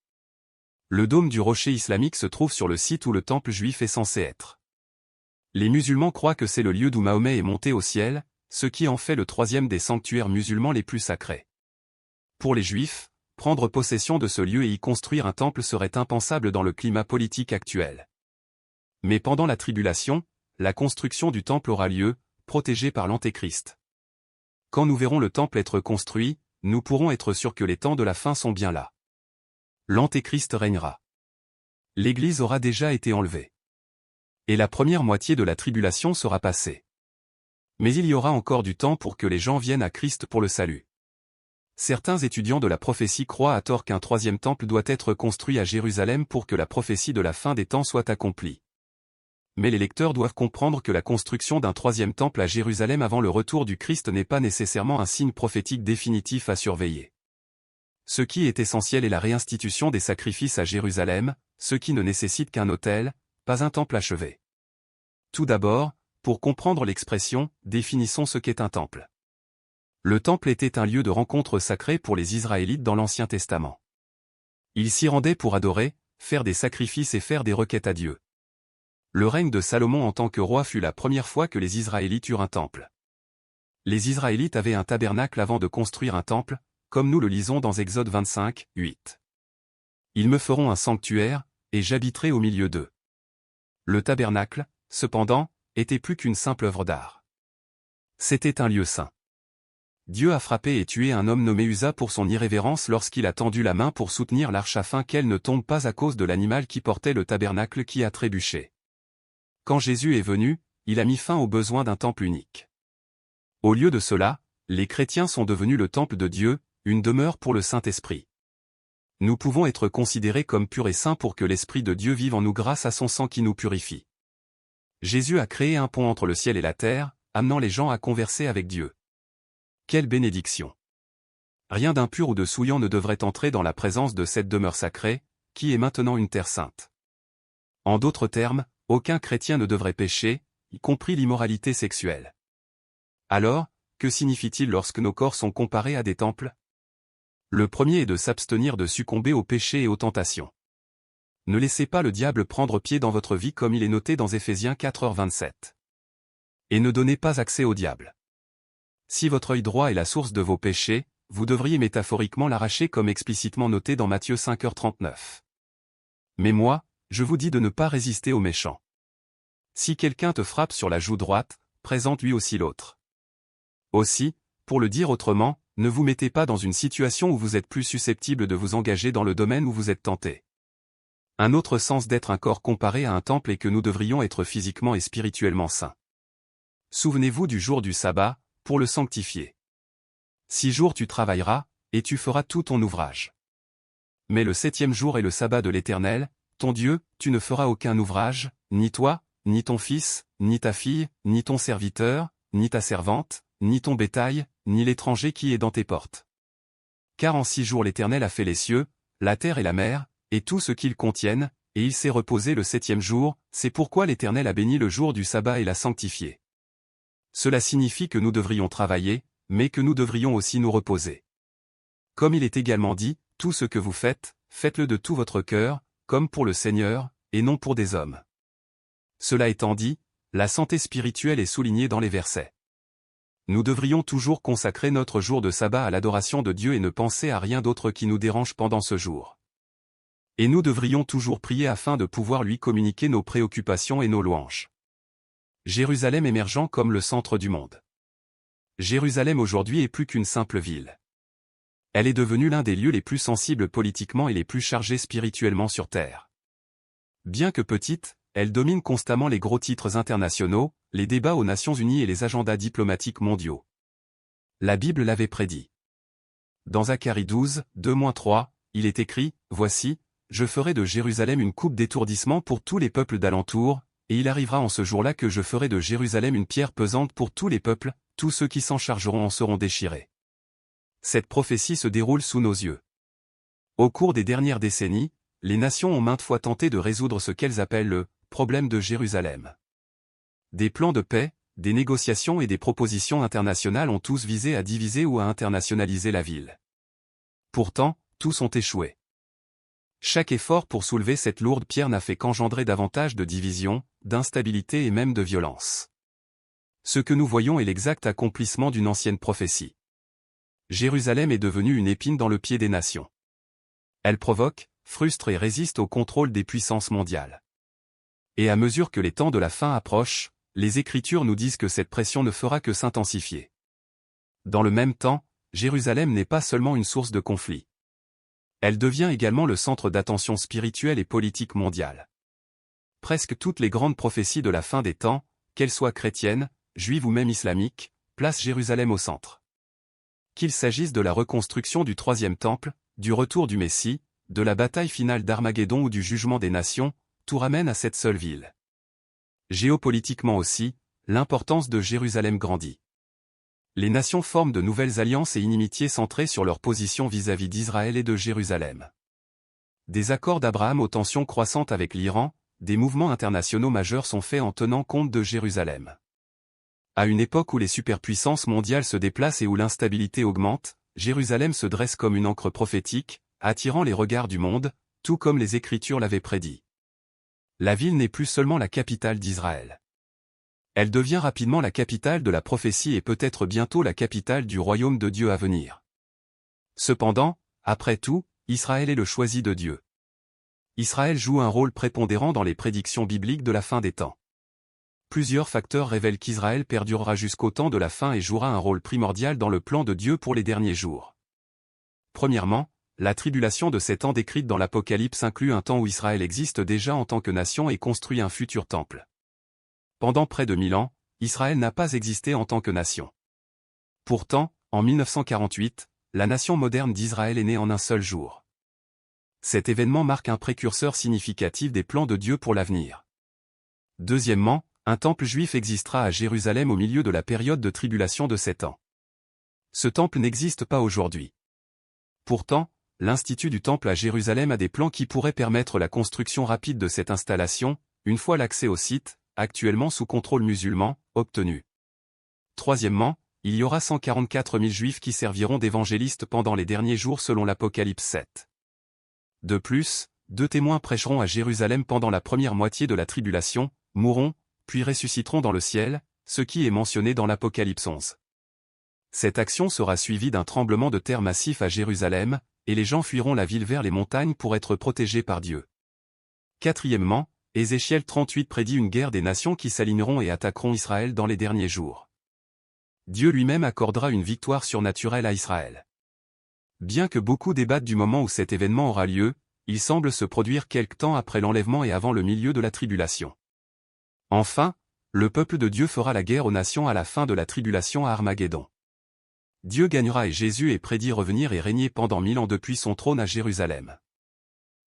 Le dôme du rocher islamique se trouve sur le site où le temple juif est censé être. Les musulmans croient que c'est le lieu d'où Mahomet est monté au ciel, ce qui en fait le troisième des sanctuaires musulmans les plus sacrés. Pour les juifs, prendre possession de ce lieu et y construire un temple serait impensable dans le climat politique actuel. Mais pendant la tribulation, la construction du temple aura lieu, protégé par l'Antéchrist. Quand nous verrons le temple être construit, nous pourrons être sûrs que les temps de la fin sont bien là. L'Antéchrist régnera. l'Église aura déjà été enlevée. Et la première moitié de la tribulation sera passée. Mais il y aura encore du temps pour que les gens viennent à Christ pour le salut. Certains étudiants de la prophétie croient à tort qu'un troisième temple doit être construit à Jérusalem pour que la prophétie de la fin des temps soit accomplie. Mais les lecteurs doivent comprendre que la construction d'un troisième temple à Jérusalem avant le retour du Christ n'est pas nécessairement un signe prophétique définitif à surveiller. Ce qui est essentiel est la réinstitution des sacrifices à Jérusalem, ce qui ne nécessite qu'un autel, pas un temple achevé. Tout d'abord, pour comprendre l'expression, définissons ce qu'est un temple. Le temple était un lieu de rencontre sacré pour les Israélites dans l'Ancien Testament. Ils s'y rendaient pour adorer, faire des sacrifices et faire des requêtes à Dieu. Le règne de Salomon en tant que roi fut la première fois que les Israélites eurent un temple. Les Israélites avaient un tabernacle avant de construire un temple, comme nous le lisons dans Exode 25, 8. Ils me feront un sanctuaire, et j'habiterai au milieu d'eux. Le tabernacle, cependant, était plus qu'une simple œuvre d'art. C'était un lieu saint. Dieu a frappé et tué un homme nommé Uza pour son irrévérence lorsqu'il a tendu la main pour soutenir l'arche afin qu'elle ne tombe pas à cause de l'animal qui portait le tabernacle qui a trébuché. Quand Jésus est venu, il a mis fin au besoin d'un temple unique. Au lieu de cela, les chrétiens sont devenus le temple de Dieu, une demeure pour le Saint-Esprit. Nous pouvons être considérés comme purs et saints pour que l'Esprit de Dieu vive en nous grâce à son sang qui nous purifie. Jésus a créé un pont entre le ciel et la terre, amenant les gens à converser avec Dieu. Quelle bénédiction! Rien d'impur ou de souillant ne devrait entrer dans la présence de cette demeure sacrée, qui est maintenant une terre sainte. En d'autres termes, aucun chrétien ne devrait pécher, y compris l'immoralité sexuelle. Alors, que signifie-t-il lorsque nos corps sont comparés à des temples? Le premier est de s'abstenir de succomber au péché et aux tentations. Ne laissez pas le diable prendre pied dans votre vie comme il est noté dans Éphésiens 4h27. Et ne donnez pas accès au diable. Si votre œil droit est la source de vos péchés, vous devriez métaphoriquement l'arracher comme explicitement noté dans Matthieu 5h39. Mais moi, je vous dis de ne pas résister aux méchants. Si quelqu'un te frappe sur la joue droite, présente lui aussi l'autre. Aussi, pour le dire autrement, ne vous mettez pas dans une situation où vous êtes plus susceptible de vous engager dans le domaine où vous êtes tenté. Un autre sens d'être un corps comparé à un temple est que nous devrions être physiquement et spirituellement saints. Souvenez-vous du jour du sabbat, pour le sanctifier. 6 jours tu travailleras, et tu feras tout ton ouvrage. Mais le 7e jour est le sabbat de l'Éternel, ton Dieu, tu ne feras aucun ouvrage, ni toi, ni ton fils, ni ta fille, ni ton serviteur, ni ta servante, ni ton bétail, ni l'étranger qui est dans tes portes. Car en 6 jours l'Éternel a fait les cieux, la terre et la mer, et tout ce qu'ils contiennent, et il s'est reposé le 7e jour, c'est pourquoi l'Éternel a béni le jour du sabbat et l'a sanctifié. Cela signifie que nous devrions travailler, mais que nous devrions aussi nous reposer. Comme il est également dit, tout ce que vous faites, faites-le de tout votre cœur, comme pour le Seigneur, et non pour des hommes. Cela étant dit, la santé spirituelle est soulignée dans les versets. Nous devrions toujours consacrer notre jour de sabbat à l'adoration de Dieu et ne penser à rien d'autre qui nous dérange pendant ce jour. Et nous devrions toujours prier afin de pouvoir lui communiquer nos préoccupations et nos louanges. Jérusalem émergeant comme le centre du monde. Jérusalem aujourd'hui est plus qu'une simple ville. Elle est devenue l'un des lieux les plus sensibles politiquement et les plus chargés spirituellement sur Terre. Bien que petite, elle domine constamment les gros titres internationaux, les débats aux Nations Unies et les agendas diplomatiques mondiaux. La Bible l'avait prédit. Dans Zacharie 12, 2-3, il est écrit, « Voici, je ferai de Jérusalem une coupe d'étourdissement pour tous les peuples d'alentour, et il arrivera en ce jour-là que je ferai de Jérusalem une pierre pesante pour tous les peuples, tous ceux qui s'en chargeront en seront déchirés. » Cette prophétie se déroule sous nos yeux. Au cours des dernières décennies, les nations ont maintes fois tenté de résoudre ce qu'elles appellent le « problème de Jérusalem ». Des plans de paix, des négociations et des propositions internationales ont tous visé à diviser ou à internationaliser la ville. Pourtant, tous ont échoué. Chaque effort pour soulever cette lourde pierre n'a fait qu'engendrer davantage de divisions, d'instabilité et même de violence. Ce que nous voyons est l'exact accomplissement d'une ancienne prophétie. Jérusalem est devenue une épine dans le pied des nations. Elle provoque, frustre et résiste au contrôle des puissances mondiales. Et à mesure que les temps de la fin approchent, les Écritures nous disent que cette pression ne fera que s'intensifier. Dans le même temps, Jérusalem n'est pas seulement une source de conflit. Elle devient également le centre d'attention spirituelle et politique mondiale. Presque toutes les grandes prophéties de la fin des temps, qu'elles soient chrétiennes, juives ou même islamiques, placent Jérusalem au centre. Qu'il s'agisse de la reconstruction du troisième temple, du retour du Messie, de la bataille finale d'Armageddon ou du jugement des nations, tout ramène à cette seule ville. Géopolitiquement aussi, l'importance de Jérusalem grandit. Les nations forment de nouvelles alliances et inimitiés centrées sur leur position vis-à-vis d'Israël et de Jérusalem. Des accords d'Abraham aux tensions croissantes avec l'Iran, des mouvements internationaux majeurs sont faits en tenant compte de Jérusalem. À une époque où les superpuissances mondiales se déplacent et où l'instabilité augmente, Jérusalem se dresse comme une ancre prophétique, attirant les regards du monde, tout comme les Écritures l'avaient prédit. La ville n'est plus seulement la capitale d'Israël. Elle devient rapidement la capitale de la prophétie et peut-être bientôt la capitale du royaume de Dieu à venir. Cependant, après tout, Israël est le choisi de Dieu. Israël joue un rôle prépondérant dans les prédictions bibliques de la fin des temps. Plusieurs facteurs révèlent qu'Israël perdurera jusqu'au temps de la fin et jouera un rôle primordial dans le plan de Dieu pour les derniers jours. Premièrement, la tribulation de ces temps décrite dans l'Apocalypse inclut un temps où Israël existe déjà en tant que nation et construit un futur temple. Pendant près de 1000 ans, Israël n'a pas existé en tant que nation. Pourtant, en 1948, la nation moderne d'Israël est née en un seul jour. Cet événement marque un précurseur significatif des plans de Dieu pour l'avenir. Deuxièmement, un temple juif existera à Jérusalem au milieu de la période de tribulation de 7 ans. Ce temple n'existe pas aujourd'hui. Pourtant, l'Institut du Temple à Jérusalem a des plans qui pourraient permettre la construction rapide de cette installation, une fois l'accès au site, actuellement sous contrôle musulman, obtenu. Troisièmement, il y aura 144 000 juifs qui serviront d'évangélistes pendant les derniers jours selon l'Apocalypse 7. De plus, 2 témoins prêcheront à Jérusalem pendant la première moitié de la tribulation, mourront, puis ressusciteront dans le ciel, ce qui est mentionné dans l'Apocalypse 11. Cette action sera suivie d'un tremblement de terre massif à Jérusalem, et les gens fuiront la ville vers les montagnes pour être protégés par Dieu. Quatrièmement, Ézéchiel 38 prédit une guerre des nations qui s'aligneront et attaqueront Israël dans les derniers jours. Dieu lui-même accordera une victoire surnaturelle à Israël. Bien que beaucoup débattent du moment où cet événement aura lieu, il semble se produire quelque temps après l'enlèvement et avant le milieu de la tribulation. Enfin, le peuple de Dieu fera la guerre aux nations à la fin de la tribulation à Armageddon. Dieu gagnera et Jésus est prédit revenir et régner pendant 1000 ans depuis son trône à Jérusalem.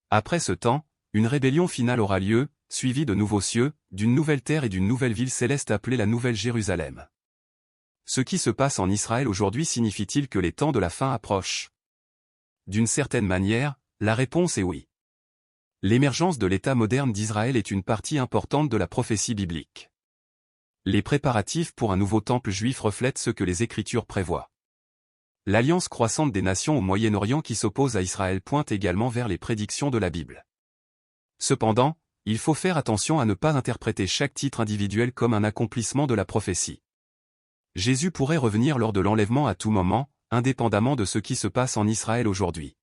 Après ce temps, une rébellion finale aura lieu, suivie de nouveaux cieux, d'une nouvelle terre et d'une nouvelle ville céleste appelée la Nouvelle Jérusalem. Ce qui se passe en Israël aujourd'hui signifie-t-il que les temps de la fin approchent? D'une certaine manière, la réponse est oui. L'émergence de l'État moderne d'Israël est une partie importante de la prophétie biblique. Les préparatifs pour un nouveau temple juif reflètent ce que les Écritures prévoient. L'alliance croissante des nations au Moyen-Orient qui s'oppose à Israël pointe également vers les prédictions de la Bible. Cependant, il faut faire attention à ne pas interpréter chaque titre individuel comme un accomplissement de la prophétie. Jésus pourrait revenir lors de l'enlèvement à tout moment, indépendamment de ce qui se passe en Israël aujourd'hui.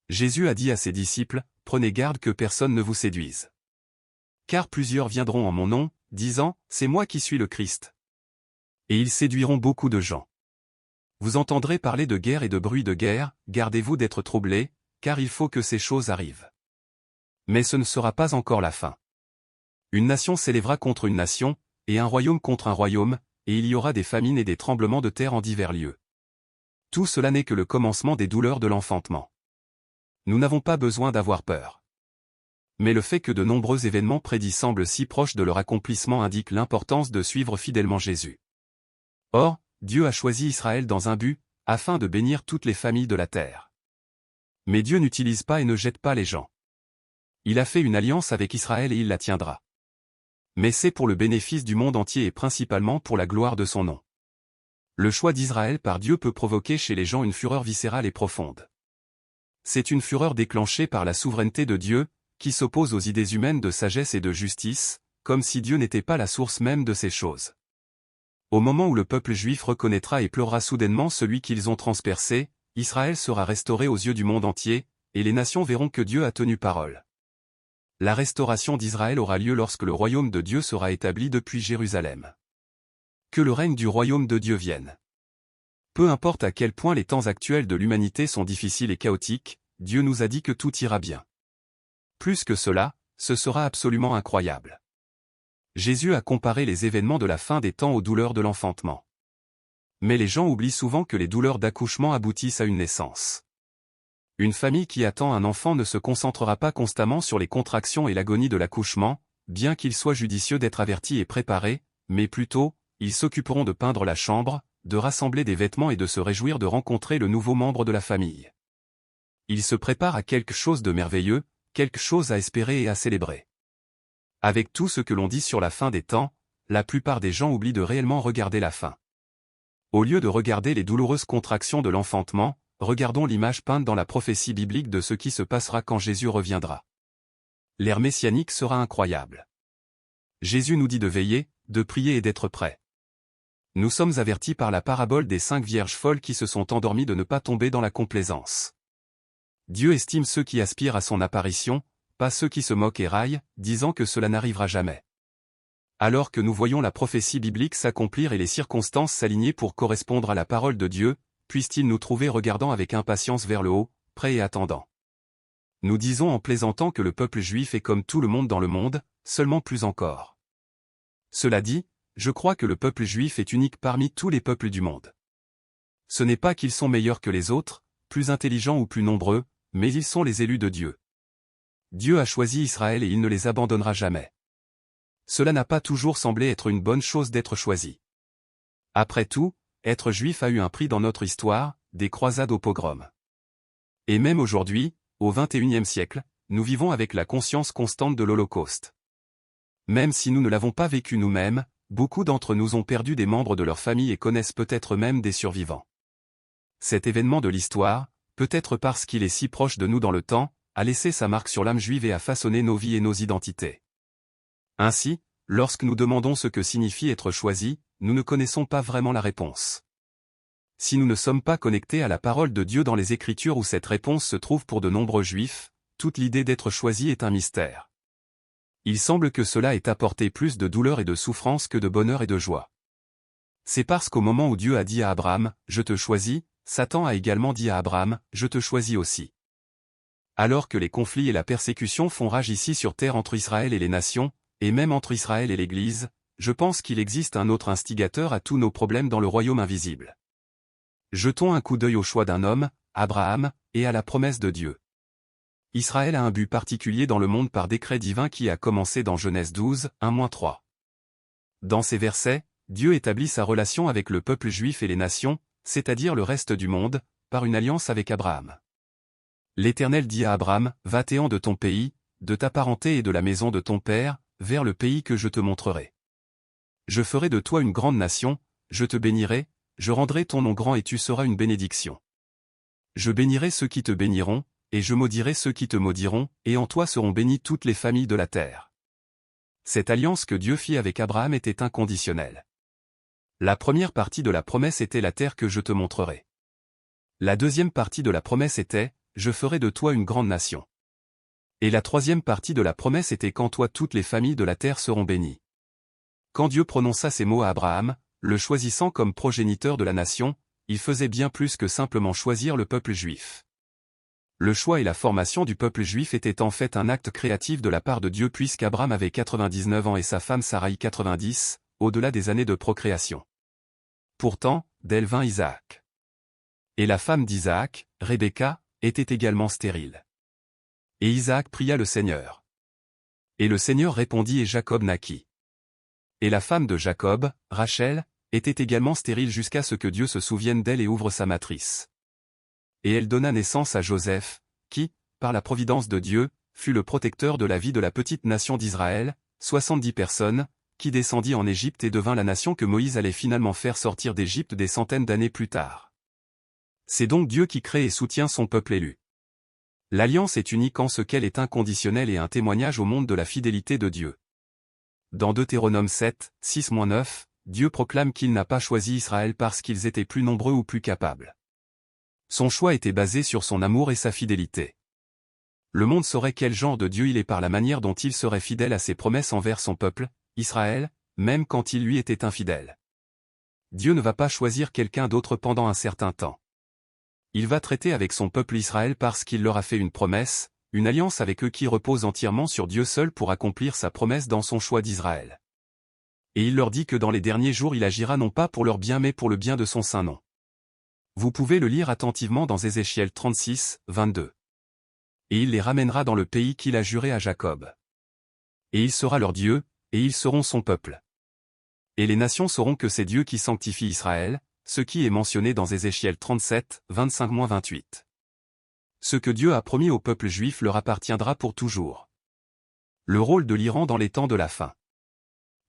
Jésus a dit à ses disciples, « Prenez garde que personne ne vous séduise. Car plusieurs viendront en mon nom, disant, c'est moi qui suis le Christ. Et ils séduiront beaucoup de gens. Vous entendrez parler de guerre et de bruit de guerre, gardez-vous d'être troublés, car il faut que ces choses arrivent. Mais ce ne sera pas encore la fin. Une nation s'élèvera contre une nation, et un royaume contre un royaume, et il y aura des famines et des tremblements de terre en divers lieux. Tout cela n'est que le commencement des douleurs de l'enfantement. Nous n'avons pas besoin d'avoir peur. Mais le fait que de nombreux événements prédits semblent si proches de leur accomplissement indique l'importance de suivre fidèlement Jésus. Or, Dieu a choisi Israël dans un but, afin de bénir toutes les familles de la terre. Mais Dieu n'utilise pas et ne jette pas les gens. Il a fait une alliance avec Israël et il la tiendra. Mais c'est pour le bénéfice du monde entier et principalement pour la gloire de son nom. Le choix d'Israël par Dieu peut provoquer chez les gens une fureur viscérale et profonde. C'est une fureur déclenchée par la souveraineté de Dieu, qui s'oppose aux idées humaines de sagesse et de justice, comme si Dieu n'était pas la source même de ces choses. Au moment où le peuple juif reconnaîtra et pleurera soudainement celui qu'ils ont transpercé, Israël sera restauré aux yeux du monde entier, et les nations verront que Dieu a tenu parole. La restauration d'Israël aura lieu lorsque le royaume de Dieu sera établi depuis Jérusalem. Que le règne du royaume de Dieu vienne. Peu importe à quel point les temps actuels de l'humanité sont difficiles et chaotiques, Dieu nous a dit que tout ira bien. Plus que cela, ce sera absolument incroyable. Jésus a comparé les événements de la fin des temps aux douleurs de l'enfantement. Mais les gens oublient souvent que les douleurs d'accouchement aboutissent à une naissance. Une famille qui attend un enfant ne se concentrera pas constamment sur les contractions et l'agonie de l'accouchement, bien qu'il soit judicieux d'être averti et préparé, mais plutôt, ils s'occuperont de peindre la chambre, de rassembler des vêtements et de se réjouir de rencontrer le nouveau membre de la famille. Ils se préparent à quelque chose de merveilleux, quelque chose à espérer et à célébrer. Avec tout ce que l'on dit sur la fin des temps, la plupart des gens oublient de réellement regarder la fin. Au lieu de regarder les douloureuses contractions de l'enfantement, regardons l'image peinte dans la prophétie biblique de ce qui se passera quand Jésus reviendra. L'ère messianique sera incroyable. Jésus nous dit de veiller, de prier et d'être prêts. Nous sommes avertis par la parabole des 5 vierges folles qui se sont endormies de ne pas tomber dans la complaisance. Dieu estime ceux qui aspirent à son apparition, pas ceux qui se moquent et raillent, disant que cela n'arrivera jamais. Alors que nous voyons la prophétie biblique s'accomplir et les circonstances s'aligner pour correspondre à la parole de Dieu, puisse-t-il nous trouver regardant avec impatience vers le haut, prêts et attendants. Nous disons en plaisantant que le peuple juif est comme tout le monde dans le monde, seulement plus encore. Cela dit, je crois que le peuple juif est unique parmi tous les peuples du monde. Ce n'est pas qu'ils sont meilleurs que les autres, plus intelligents ou plus nombreux, mais ils sont les élus de Dieu. Dieu a choisi Israël et il ne les abandonnera jamais. Cela n'a pas toujours semblé être une bonne chose d'être choisi. Après tout, être juif a eu un prix dans notre histoire, des croisades aux pogroms. Et même aujourd'hui, au XXIe siècle, nous vivons avec la conscience constante de l'Holocauste. Même si nous ne l'avons pas vécu nous-mêmes, beaucoup d'entre nous ont perdu des membres de leur famille et connaissent peut-être même des survivants. Cet événement de l'histoire, peut-être parce qu'il est si proche de nous dans le temps, a laissé sa marque sur l'âme juive et a façonné nos vies et nos identités. Ainsi, lorsque nous demandons ce que signifie être choisi, nous ne connaissons pas vraiment la réponse. Si nous ne sommes pas connectés à la parole de Dieu dans les Écritures où cette réponse se trouve pour de nombreux Juifs, toute l'idée d'être choisi est un mystère. Il semble que cela ait apporté plus de douleur et de souffrance que de bonheur et de joie. C'est parce qu'au moment où Dieu a dit à Abraham, « Je te choisis », Satan a également dit à Abraham, « Je te choisis aussi ». Alors que les conflits et la persécution font rage ici sur terre entre Israël et les nations, et même entre Israël et l'Église, je pense qu'il existe un autre instigateur à tous nos problèmes dans le royaume invisible. Jetons un coup d'œil au choix d'un homme, Abraham, et à la promesse de Dieu. Israël a un but particulier dans le monde par décret divin qui a commencé dans Genèse 12, 1-3. Dans ces versets, Dieu établit sa relation avec le peuple juif et les nations, c'est-à-dire le reste du monde, par une alliance avec Abraham. L'Éternel dit à Abraham, « Va-t'en de ton pays, de ta parenté et de la maison de ton père, vers le pays que je te montrerai. Je ferai de toi une grande nation, je te bénirai, je rendrai ton nom grand et tu seras une bénédiction. Je bénirai ceux qui te béniront, et je maudirai ceux qui te maudiront, et en toi seront bénies toutes les familles de la terre. » Cette alliance que Dieu fit avec Abraham était inconditionnelle. La première partie de la promesse était la terre que je te montrerai. La deuxième partie de la promesse était, je ferai de toi une grande nation. Et la troisième partie de la promesse était qu'en toi toutes les familles de la terre seront bénies. Quand Dieu prononça ces mots à Abraham, le choisissant comme progéniteur de la nation, il faisait bien plus que simplement choisir le peuple juif. Le choix et la formation du peuple juif étaient en fait un acte créatif de la part de Dieu puisqu'Abraham avait 99 ans et sa femme Saraï 90, au-delà des années de procréation. Pourtant, d'elle vint Isaac. Et la femme d'Isaac, Rebecca, était également stérile. Et Isaac pria le Seigneur. Et le Seigneur répondit et Jacob naquit. Et la femme de Jacob, Rachel, était également stérile jusqu'à ce que Dieu se souvienne d'elle et ouvre sa matrice. Et elle donna naissance à Joseph, qui, par la providence de Dieu, fut le protecteur de la vie de la petite nation d'Israël, 70 personnes, qui descendit en Égypte et devint la nation que Moïse allait finalement faire sortir d'Égypte des centaines d'années plus tard. C'est donc Dieu qui crée et soutient son peuple élu. L'alliance est unique en ce qu'elle est inconditionnelle et un témoignage au monde de la fidélité de Dieu. Dans Deutéronome 7, 6-9, Dieu proclame qu'il n'a pas choisi Israël parce qu'ils étaient plus nombreux ou plus capables. Son choix était basé sur son amour et sa fidélité. Le monde saurait quel genre de Dieu il est par la manière dont il serait fidèle à ses promesses envers son peuple, Israël, même quand il lui était infidèle. Dieu ne va pas choisir quelqu'un d'autre pendant un certain temps. il va traiter avec son peuple Israël parce qu'il leur a fait une promesse, une alliance avec eux qui repose entièrement sur Dieu seul pour accomplir sa promesse dans son choix d'Israël. Et il leur dit que dans les derniers jours il agira non pas pour leur bien mais pour le bien de son saint nom. Vous pouvez le lire attentivement dans Ézéchiel 36, 22. Et il les ramènera dans le pays qu'il a juré à Jacob. Et il sera leur Dieu, et ils seront son peuple. Et les nations sauront que c'est Dieu qui sanctifie Israël, ce qui est mentionné dans Ézéchiel 37, 25-28. Ce que Dieu a promis au peuple juif leur appartiendra pour toujours. Le rôle de l'Iran dans les temps de la fin.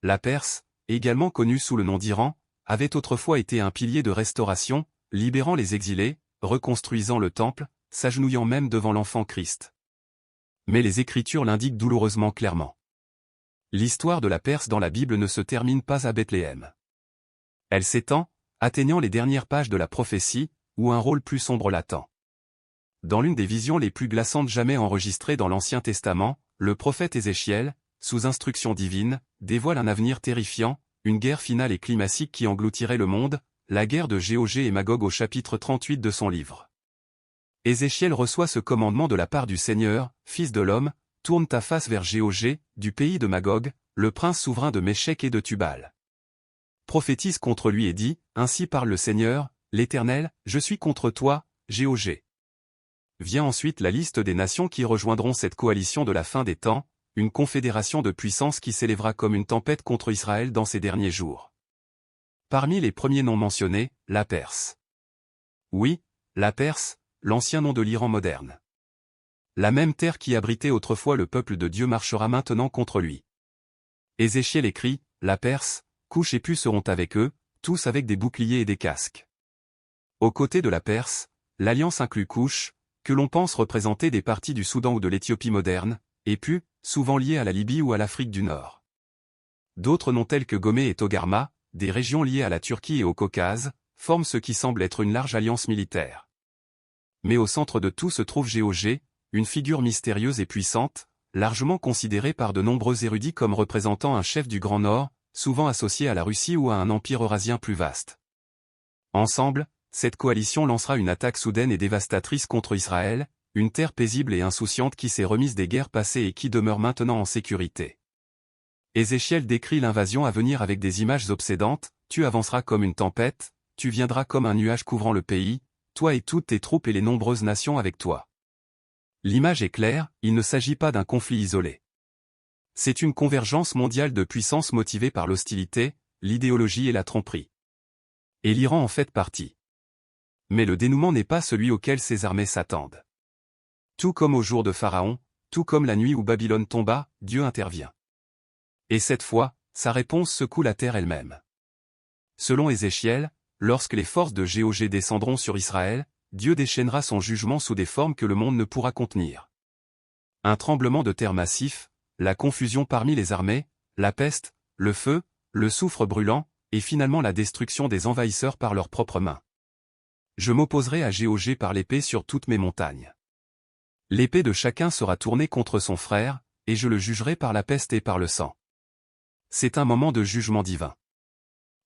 La Perse, également connue sous le nom d'Iran, avait autrefois été un pilier de restauration, libérant les exilés, reconstruisant le temple, s'agenouillant même devant l'enfant Christ. Mais les Écritures l'indiquent douloureusement clairement. L'histoire de la Perse dans la Bible ne se termine pas à Bethléem. Elle s'étend, atteignant les dernières pages de la prophétie, où un rôle plus sombre l'attend. Dans l'une des visions les plus glaçantes jamais enregistrées dans l'Ancien Testament, le prophète Ézéchiel, sous instruction divine, dévoile un avenir terrifiant, une guerre finale et climatique qui engloutirait le monde, la guerre de Gog et Magog au chapitre 38 de son livre. Ézéchiel reçoit ce commandement de la part du Seigneur, Fils de l'homme, tourne ta face vers Gog, du pays de Magog, le prince souverain de Méshek et de Tubal. Prophétise contre lui et dit, ainsi parle le Seigneur, l'Éternel, je suis contre toi, Gog. Vient ensuite la liste des nations qui rejoindront cette coalition de la fin des temps, une confédération de puissances qui s'élèvera comme une tempête contre Israël dans ces derniers jours. Parmi les premiers noms mentionnés, la Perse. Oui, la Perse, l'ancien nom de l'Iran moderne. La même terre qui abritait autrefois le peuple de Dieu marchera maintenant contre lui. Ézéchiel écrit, la Perse, Couche et Pu seront avec eux, tous avec des boucliers et des casques. Aux côtés de la Perse, l'alliance inclut Couche, que l'on pense représenter des parties du Soudan ou de l'Éthiopie moderne, et Pu, souvent liées à la Libye ou à l'Afrique du Nord. D'autres noms tels que Gomé et Togarma, des régions liées à la Turquie et au Caucase, forment ce qui semble être une large alliance militaire. Mais au centre de tout se trouve Gog, une figure mystérieuse et puissante, largement considérée par de nombreux érudits comme représentant un chef du Grand Nord, souvent associé à la Russie ou à un empire eurasien plus vaste. Ensemble, cette coalition lancera une attaque soudaine et dévastatrice contre Israël, une terre paisible et insouciante qui s'est remise des guerres passées et qui demeure maintenant en sécurité. Ézéchiel décrit l'invasion à venir avec des images obsédantes, tu avanceras comme une tempête, tu viendras comme un nuage couvrant le pays, toi et toutes tes troupes et les nombreuses nations avec toi. L'image est claire, il ne s'agit pas d'un conflit isolé. C'est une convergence mondiale de puissances motivée par l'hostilité, l'idéologie et la tromperie. Et l'Iran en fait partie. Mais le dénouement n'est pas celui auquel ces armées s'attendent. Tout comme au jour de Pharaon, tout comme la nuit où Babylone tomba, Dieu intervient. Et cette fois, sa réponse secoue la terre elle-même. Selon Ézéchiel, lorsque les forces de Gog descendront sur Israël, Dieu déchaînera son jugement sous des formes que le monde ne pourra contenir. Un tremblement de terre massif, la confusion parmi les armées, la peste, le feu, le soufre brûlant, et finalement la destruction des envahisseurs par leurs propres mains. Je m'opposerai à Gog par l'épée sur toutes mes montagnes. L'épée de chacun sera tournée contre son frère, et je le jugerai par la peste et par le sang. C'est un moment de jugement divin.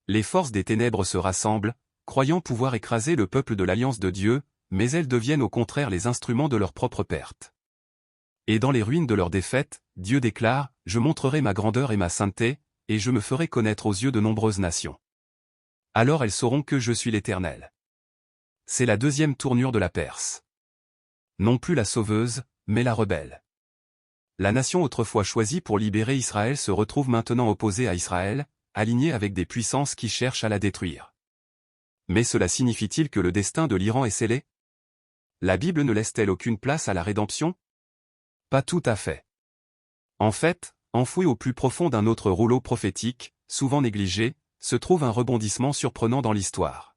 Les forces des ténèbres se rassemblent, croyant pouvoir écraser le peuple de l'alliance de Dieu, mais elles deviennent au contraire les instruments de leur propre perte. Et dans les ruines de leur défaite, Dieu déclare, « Je montrerai ma grandeur et ma sainteté, et je me ferai connaître aux yeux de nombreuses nations. Alors elles sauront que je suis l'Éternel. » C'est la deuxième tournure de la Perse. Non plus la sauveuse, mais la rebelle. La nation autrefois choisie pour libérer Israël se retrouve maintenant opposée à Israël, alignée avec des puissances qui cherchent à la détruire. Mais cela signifie-t-il que le destin de l'Iran est scellé? La Bible ne laisse-t-elle aucune place à la rédemption? Pas tout à fait. En fait, enfoui au plus profond d'un autre rouleau prophétique, souvent négligé, se trouve un rebondissement surprenant dans l'histoire.